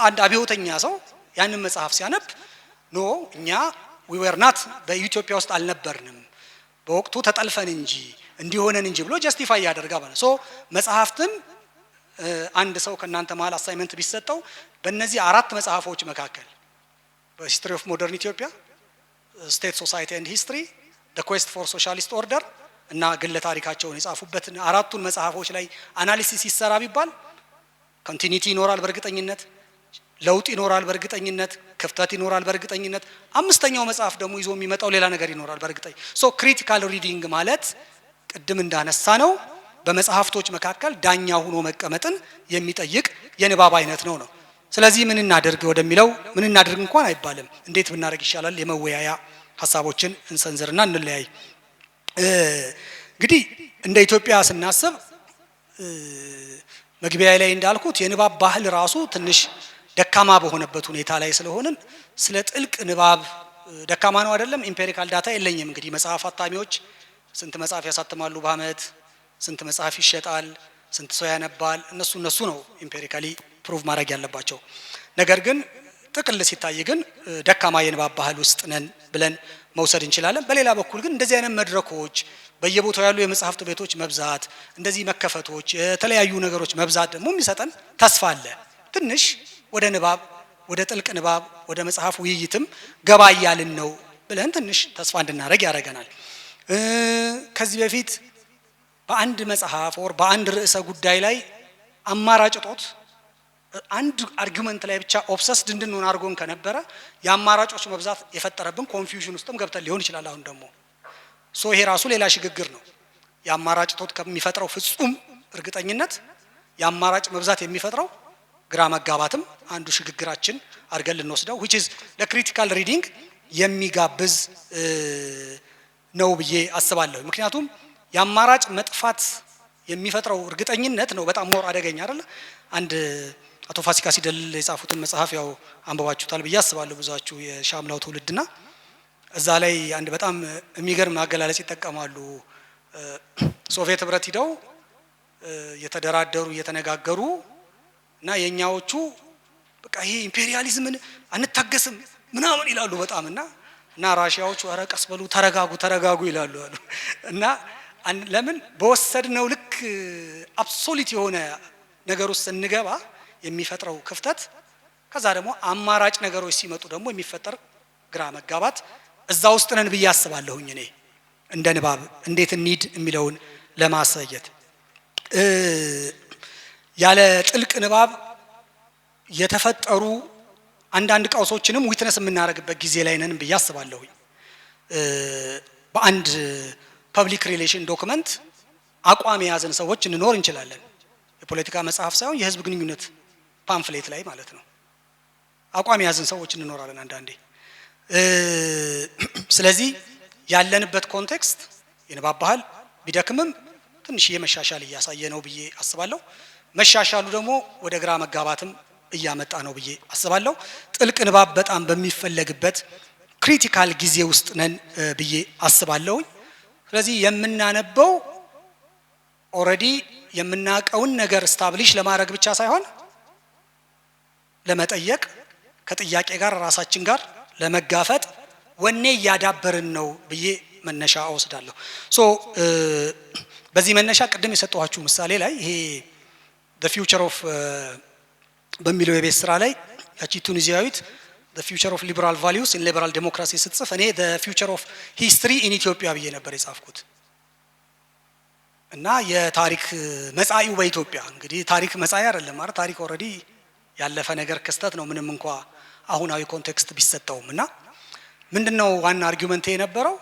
አንድ አብዮተኛ ሰው ያንን መጽሐፍ ሲያነብ ኖ እኛ we were not በኢትዮጵያ ውስጥ አልነበርንም በወቅቱ ተጠልፈን እንጂ እንዲሆነን እንጂ ብሎ ጀስቲፋይ ያደርጋል ማለት ነው። መጽሐፍትን አንድ ሰው ከናንተ መሃል አሳይመንት ቢሰጠው በእነዚህ አራት መጽሐፎች መካከል በሂስትሪ ኦፍ ሞደርን ኢትዮጵያ፣ ስቴት ሶሳይቲ ኤንድ ሂስትሪ፣ ዘ ኩዌስት ፎር ሶሻሊስት ኦርደር እና ግለ ታሪካቸውን የጻፉበትን አራቱን መጽሐፎች ላይ አናሊሲስ ይሰራ ቢባል ኮንቲኒቲ ይኖራል በእርግጠኝነት፣ ለውጥ ይኖራል በእርግጠኝነት፣ ክፍተት ይኖራል በእርግጠኝነት፣ አምስተኛው መጽሐፍ ደግሞ ይዞ የሚመጣው ሌላ ነገር ይኖራል በእርግጠኝነት። ሶ ክሪቲካል ሪዲንግ ማለት ቅድም እንዳነሳ ነው በመጽሐፍቶች መካከል ዳኛ ሆኖ መቀመጥን የሚጠይቅ የንባብ አይነት ነው። ስለዚህ ምን እናድርግ ወደሚለው ምን እናድርግ እንኳን አይባልም፣ እንዴት ብናደርግ ይሻላል የመወያያ ሀሳቦችን እንሰንዝርና እንለያይ። እንግዲህ እንደ ኢትዮጵያ ስናስብ መግቢያ ላይ እንዳልኩት የንባብ ባህል ራሱ ትንሽ ደካማ በሆነበት ሁኔታ ላይ ስለሆንን ስለ ጥልቅ ንባብ ደካማ ነው አይደለም፣ ኢምፔሪካል ዳታ የለኝም። እንግዲህ መጽሐፍ አታሚዎች ስንት መጽሐፍ ያሳትማሉ በአመት፣ ስንት መጽሐፍ ይሸጣል፣ ስንት ሰው ያነባል፣ እነሱ ነው ኢምፔሪካሊ ፕሩቭ ማድረግ ያለባቸው። ነገር ግን ጥቅል ሲታይ ግን ደካማ የንባብ ባህል ውስጥ ነን ብለን መውሰድ እንችላለን። በሌላ በኩል ግን እንደዚህ አይነት መድረኮች በየቦታው ያሉ የመጽሐፍት ቤቶች መብዛት፣ እንደዚህ መከፈቶች፣ የተለያዩ ነገሮች መብዛት ደግሞ የሚሰጠን ተስፋ አለ። ትንሽ ወደ ንባብ ወደ ጥልቅ ንባብ ወደ መጽሐፍ ውይይትም ገባ እያልን ነው ብለን ትንሽ ተስፋ እንድናደርግ ያደርገናል። ከዚህ በፊት በአንድ መጽሐፍ ወር በአንድ ርዕሰ ጉዳይ ላይ አማራጭ ጦት አንድ አርጊውመንት ላይ ብቻ ኦብሰስድ እንድንሆን አድርጎን ከነበረ የአማራጮች መብዛት የፈጠረብን ኮንፊውዥን ውስጥም ገብተን ሊሆን ይችላል። አሁን ደግሞ ይሄ ራሱ ሌላ ሽግግር ነው። የአማራጭ ጦት ከሚፈጥረው ፍጹም እርግጠኝነት የአማራጭ መብዛት የሚፈጥረው ግራ መጋባትም አንዱ ሽግግራችን አድርገን ልንወስደው which is ለክሪቲካል ሪዲንግ የሚጋብዝ ነው ብዬ አስባለሁ። ምክንያቱም የአማራጭ መጥፋት የሚፈጥረው እርግጠኝነት ነው በጣም ሞር አደገኛ አይደል? አንድ አቶ ፋሲካ ሲደልል የጻፉትን መጽሐፍ ያው አንብባችሁታል ብዬ አስባለሁ ብዙዎቻችሁ የሻምላው ትውልድና እዛ ላይ አንድ በጣም የሚገርም አገላለጽ ይጠቀማሉ። ሶቪየት ህብረት ሂደው የተደራደሩ እየተነጋገሩ እና የኛዎቹ በቃ ይሄ ኢምፔሪያሊዝምን አንታገስም ምናምን ይላሉ በጣም እና ራሺያዎቹ ኧረ ቀስ በሉ ተረጋጉ ይላሉ አሉ። እና ለምን በወሰድነው ልክ አብሶሉት የሆነ ነገር ውስጥ ስንገባ የሚፈጥረው ክፍተት ከዛ ደግሞ አማራጭ ነገሮች ሲመጡ ደግሞ የሚፈጠር ግራ መጋባት እዛ ውስጥ ነን ብዬ አስባለሁኝ እኔ እንደ ንባብ እንዴት እንሂድ የሚለውን ለማሳየት። ያለ ጥልቅ ንባብ የተፈጠሩ አንዳንድ ቀውሶችንም ዊትነስ የምናደርግበት ጊዜ ላይ ነን ብዬ አስባለሁ። በአንድ ፐብሊክ ሪሌሽን ዶክመንት አቋም የያዘን ሰዎች እንኖር እንችላለን። የፖለቲካ መጽሐፍ ሳይሆን የህዝብ ግንኙነት ፓምፍሌት ላይ ማለት ነው። አቋም የያዘን ሰዎች እንኖራለን አንዳንዴ። ስለዚህ ያለንበት ኮንቴክስት የንባብ ባህል ቢደክምም ትንሽ የመሻሻል እያሳየ ነው ብዬ አስባለሁ። መሻሻሉ ደግሞ ወደ ግራ መጋባትም እያመጣ ነው ብዬ አስባለሁ። ጥልቅ ንባብ በጣም በሚፈለግበት ክሪቲካል ጊዜ ውስጥ ነን ብዬ አስባለሁ። ስለዚህ የምናነበው ኦልሬዲ የምናውቀውን ነገር ስታብሊሽ ለማድረግ ብቻ ሳይሆን ለመጠየቅ ከጥያቄ ጋር ራሳችን ጋር ለመጋፈጥ ወኔ እያዳበርን ነው ብዬ መነሻ አወስዳለሁ። በዚህ መነሻ ቅድም የሰጠኋችሁ ምሳሌ ላይ ይሄ the future of በሚለው የቤት ስራ ላይ ያቺ ቱኒዚያዊት the future of liberal values in liberal democracy ስትጽፍ እኔ the future of history in ኢትዮጵያ ብዬ ነበር የጻፍኩት። እና የታሪክ መጻኢው በኢትዮጵያ እንግዲህ ታሪክ መጻኢ አይደለም ማለት ታሪክ ኦልሬዲ ያለፈ ነገር ክስተት ነው ምንም እንኳ አሁናዊ ኮንቴክስት ቢሰጠውም። እና ምንድነው ዋና አርጊውመንት የነበረው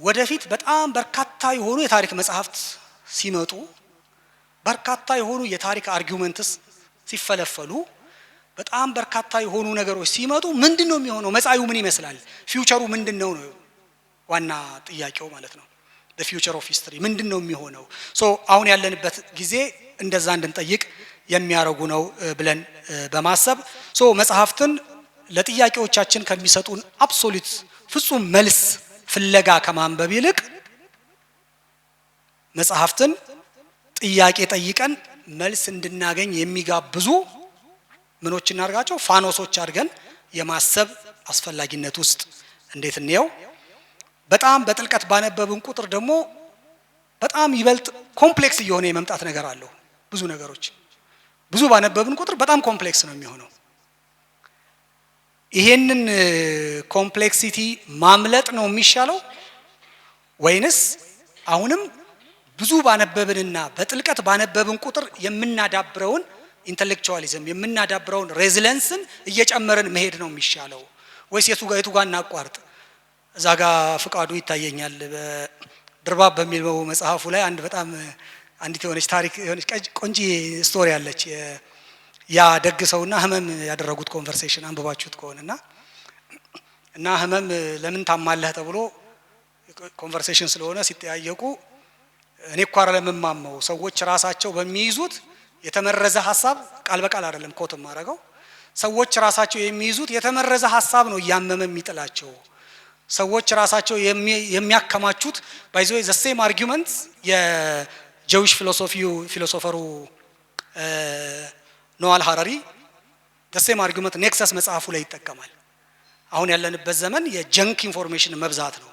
ወደፊት በጣም በርካታ የሆኑ የታሪክ መጽሐፍት ሲመጡ በርካታ የሆኑ የታሪክ አርጊውመንትስ ሲፈለፈሉ በጣም በርካታ የሆኑ ነገሮች ሲመጡ ምንድነው የሚሆነው? መጻኢው ምን ይመስላል? ፊውቸሩ ምንድነው ነው ዋና ጥያቄው ማለት ነው። the future of history ምንድነው የሚሆነው? አሁን ያለንበት ጊዜ እንደዛ እንድንጠይቅ የሚያረጉ ነው ብለን በማሰብ መጽሐፍትን ለጥያቄዎቻችን ከሚሰጡን አብሶሉት ፍጹም መልስ ፍለጋ ከማንበብ ይልቅ መጽሐፍትን ጥያቄ ጠይቀን መልስ እንድናገኝ የሚጋብዙ ምኖች እናርጋቸው ፋኖሶች አድርገን የማሰብ አስፈላጊነት ውስጥ እንዴት እንየው። በጣም በጥልቀት ባነበብን ቁጥር ደግሞ በጣም ይበልጥ ኮምፕሌክስ እየሆነ የመምጣት ነገር አለው። ብዙ ነገሮች ብዙ ባነበብን ቁጥር በጣም ኮምፕሌክስ ነው የሚሆነው። ይሄንን ኮምፕሌክሲቲ ማምለጥ ነው የሚሻለው ወይንስ አሁንም ብዙ ባነበብንና በጥልቀት ባነበብን ቁጥር የምናዳብረውን ኢንተሌክቹዋሊዝም የምናዳብረውን ሬዚለንስን እየጨመረን መሄድ ነው የሚሻለው ወይስ የቱ ጋር እናቋርጥ? እዛ ጋር ፍቃዱ ይታየኛል በድርባብ በሚለው መጽሐፉ ላይ አንድ በጣም አንዲት የሆነች ታሪክ የሆነች ቆንጂ ስቶሪ አለች። ያ ደግ ሰውና ህመም ያደረጉት ኮንቨርሴሽን አንብባችሁት ከሆነና እና ህመም ለምን ታማለህ ተብሎ ኮንቨርሴሽን ስለሆነ ሲጠያየቁ እኔ እኮ አይደለም የማመው ሰዎች ራሳቸው በሚይዙት የተመረዘ ሐሳብ ቃል በቃል አይደለም ኮት ማረጋው ሰዎች ራሳቸው የሚይዙት የተመረዘ ሐሳብ ነው ያመመ የሚጥላቸው ሰዎች ራሳቸው የሚያከማቹት ባይ ዘ ወይ ዘ ሴም አርጊውመንት የጀዊሽ ፊሎሶፈሩ ኖዋል ሃራሪ ዘ ሴም አርጊውመንት ኔክሰስ መጽሐፉ ላይ ይጠቀማል። አሁን ያለንበት ዘመን የጀንክ ኢንፎርሜሽን መብዛት ነው።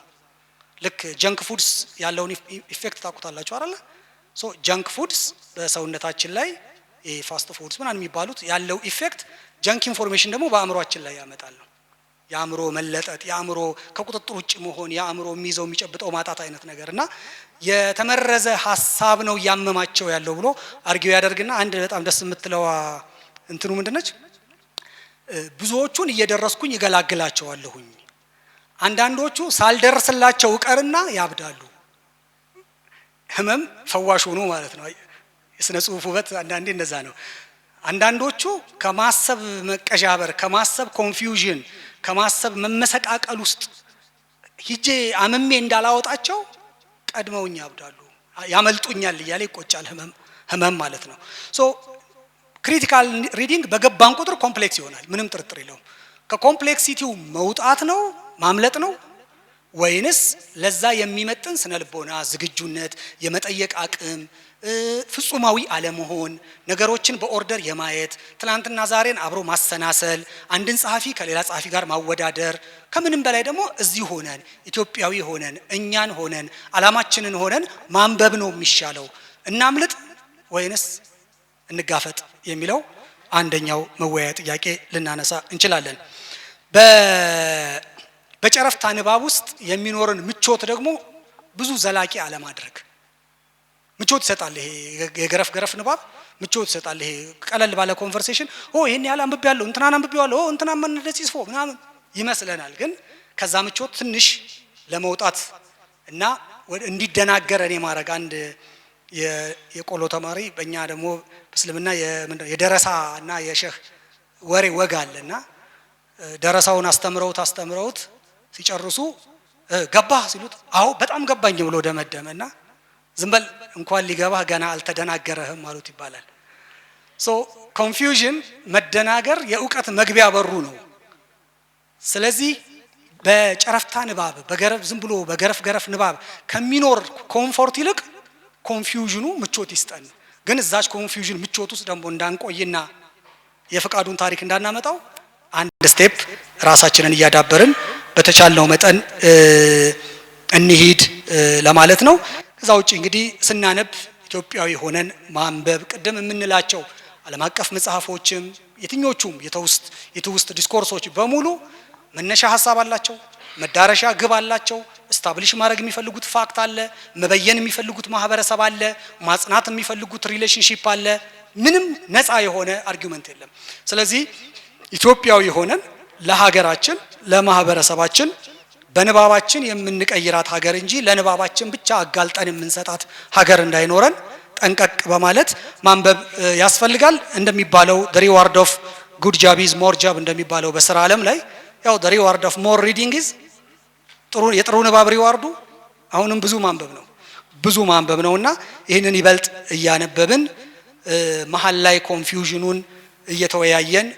ልክ ጀንክ ፉድስ ያለውን ኢፌክት ታውቁታላችሁ አይደል? ጀንክ ፉድስ በሰውነታችን ላይ ፋስት ፉድስ ምናምን የሚባሉት ያለው ኢፌክት ጀንክ ኢንፎርሜሽን ደግሞ በአእምሮአችን ላይ ያመጣል ነው። የአእምሮ መለጠጥ፣ የአእምሮ ከቁጥጥር ውጭ መሆን፣ የአእምሮ የሚይዘው የሚጨብጠው ማጣት አይነት ነገርና የተመረዘ ሐሳብ ነው ያመማቸው ያለው ብሎ አርጊው ያደርግና አንድ በጣም ደስ የምትለው እንትኑ ምንድነች? ብዙዎቹን እየደረስኩኝ ይገላግላቸዋለሁኝ አንዳንዶቹ ሳልደርስላቸው ቀርና ያብዳሉ። ህመም ፈዋሽ ሆኖ ማለት ነው። የስነ ጽሁፍ ውበት አንዳንዴ እንደዛ ነው። አንዳንዶቹ ከማሰብ መቀዣበር፣ ከማሰብ ኮንፊውዥን፣ ከማሰብ መመሰቃቀል ውስጥ ሂጄ አመሜ እንዳላወጣቸው ቀድመውኝ ያብዳሉ፣ ያመልጡኛል እያለ ይቆጫል። ህመም ማለት ነው። ክሪቲካል ሪዲንግ በገባን ቁጥር ኮምፕሌክስ ይሆናል፣ ምንም ጥርጥር የለውም። ከኮምፕሌክሲቲው መውጣት ነው ማምለጥ ነው ወይንስ ለዛ የሚመጥን ስነልቦና ዝግጁነት፣ የመጠየቅ አቅም፣ ፍጹማዊ አለመሆን፣ ነገሮችን በኦርደር የማየት ትላንትና ዛሬን አብሮ ማሰናሰል፣ አንድን ጸሐፊ ከሌላ ጸሐፊ ጋር ማወዳደር፣ ከምንም በላይ ደግሞ እዚህ ሆነን ኢትዮጵያዊ ሆነን እኛን ሆነን አላማችንን ሆነን ማንበብ ነው የሚሻለው። እናምልጥ ወይንስ እንጋፈጥ የሚለው አንደኛው መወያያ ጥያቄ ልናነሳ እንችላለን። በጨረፍታ ንባብ ውስጥ የሚኖርን ምቾት ደግሞ ብዙ ዘላቂ አለማድረግ ምቾት ይሰጣል። ይሄ የገረፍ ገረፍ ንባብ ምቾት ይሰጣል። ይሄ ቀለል ባለ ኮንቨርሴሽን ይሄን ያህል አንብቤያለሁ፣ እንትናን አንብቤዋለሁ፣ እንትና ምን እንደዚህ ጽፎ ምናምን ይመስለናል። ግን ከዛ ምቾት ትንሽ ለመውጣት እና እንዲደናገረን የማድረግ አንድ የቆሎ ተማሪ በእኛ ደግሞ እስልምና የደረሳ እና የሸህ ወሬ ወግ አለና ደረሳውን አስተምረውት ሲጨርሱ ገባህ ሲሉት አዎ በጣም ገባኝ ብሎ ደመደመና ዝም በል እንኳን ሊገባህ ገና አልተደናገረህም ማለት ይባላል። ኮንፊውዥን መደናገር የእውቀት መግቢያ በሩ ነው። ስለዚህ በጨረፍታ ንባብ ዝም ብሎ በገረፍ ገረፍ ንባብ ከሚኖር ኮምፎርት ይልቅ ኮንፊውዥኑ ምቾት ይስጠን። ግን እዛች ኮንፊውዥን ምቾት ውስጥ ደግሞ እንዳንቆይና የፍቃዱን ታሪክ እንዳናመጣው አንድ ስቴፕ ራሳችንን እያዳበርን በተቻለው መጠን እንሂድ ለማለት ነው። ከዛ ውጪ እንግዲህ ስናነብ ኢትዮጵያዊ ሆነን ማንበብ ቅድም የምንላቸው ዓለም አቀፍ መጽሐፎችም የትኞቹም የትውስት ዲስኮርሶች በሙሉ መነሻ ሀሳብ አላቸው፣ መዳረሻ ግብ አላቸው። ስታብሊሽ ማድረግ የሚፈልጉት ፋክት አለ፣ መበየን የሚፈልጉት ማህበረሰብ አለ፣ ማጽናት የሚፈልጉት ሪሌሽንሺፕ አለ። ምንም ነፃ የሆነ አርጊውመንት የለም። ስለዚህ ኢትዮጵያዊ ሆነን ለሀገራችን ለማህበረሰባችን በንባባችን የምንቀይራት ሀገር እንጂ ለንባባችን ብቻ አጋልጠን የምንሰጣት ሀገር እንዳይኖረን ጠንቀቅ በማለት ማንበብ ያስፈልጋል። እንደሚባለው the reward of good job is more job እንደሚባለው በስራ ዓለም ላይ ያው the reward of more reading is የጥሩ ንባብ ሪዋርዱ አሁንም ብዙ ማንበብ ነውና ይህንን ይበልጥ እያነበብን መሀል ላይ ኮንፊውዥኑን እየተወያየን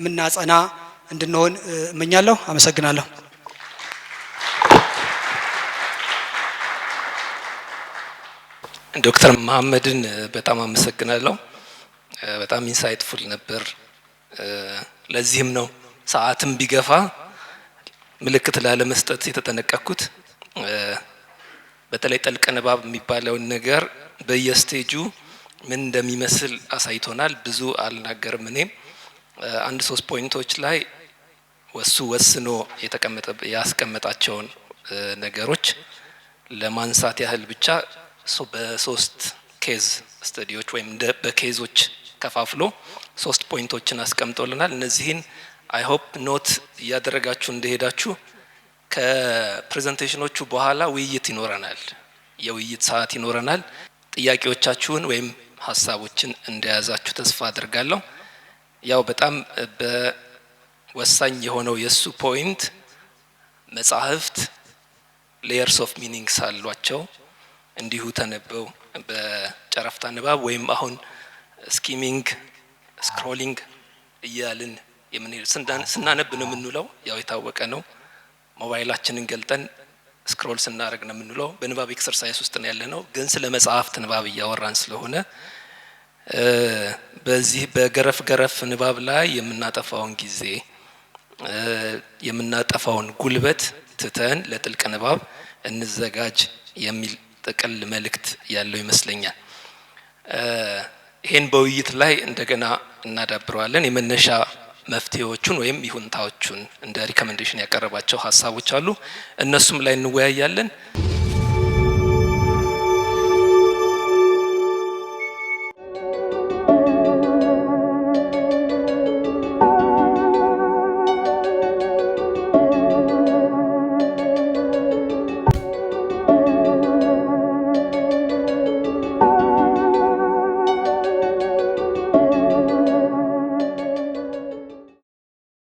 ምናጸና እንድንሆን እመኛለሁ። አመሰግናለሁ። ዶክተር መሐመድን በጣም አመሰግናለሁ። በጣም ኢንሳይትፉል ነበር። ለዚህም ነው ሰዓትም ቢገፋ ምልክት ላለመስጠት የተጠነቀቅኩት። በተለይ ጥልቅ ንባብ የሚባለውን ነገር በየስቴጁ ምን እንደሚመስል አሳይቶናል። ብዙ አልናገርም። እኔም አንድ 3 ፖይንቶች ላይ ወስኖ ያስቀመጣቸውን ነገሮች ለማንሳት ያህል ብቻ በ3 ኬዝ ስተዲዎች ወይም በኬዞች ከፋፍሎ 3 ፖይንቶችን አስቀምጦልናል። እነዚህን አይ ሆፕ ኖት እያደረጋችሁ እንደሄዳችሁ ከፕሬዘንቴሽኖቹ በኋላ ውይይት ይኖረናል፣ የውይይት ሰዓት ይኖረናል። ጥያቄዎቻችሁን ወይም ሀሳቦችን እንደያዛችሁ ተስፋ አድርጋለሁ። ያው በጣም በወሳኝ የሆነው የሱ ፖይንት መጻሕፍት ሌየርስ ኦፍ ሚኒንግስ አሏቸው። እንዲሁ ተነበው በጨረፍታ ንባብ ወይም አሁን ስኪሚንግ ስክሮሊንግ እያልን ስናነብ ነው የምንውለው። ያው የታወቀ ነው። ሞባይላችንን ገልጠን ስክሮል ስናደርግ ነው የምንውለው። በንባብ ኤክሰርሳይዝ ውስጥ ነው ያለነው። ግን ስለ መጽሐፍት ንባብ እያወራን ስለሆነ በዚህ በገረፍ ገረፍ ንባብ ላይ የምናጠፋውን ጊዜ የምናጠፋውን ጉልበት ትተን ለጥልቅ ንባብ እንዘጋጅ የሚል ጥቅል መልእክት ያለው ይመስለኛል። ይሄን በውይይት ላይ እንደገና እናዳብረዋለን። የመነሻ መፍትሄዎቹን ወይም ይሁንታዎቹን እንደ ሪኮመንዴሽን ያቀረባቸው ሀሳቦች አሉ። እነሱም ላይ እንወያያለን።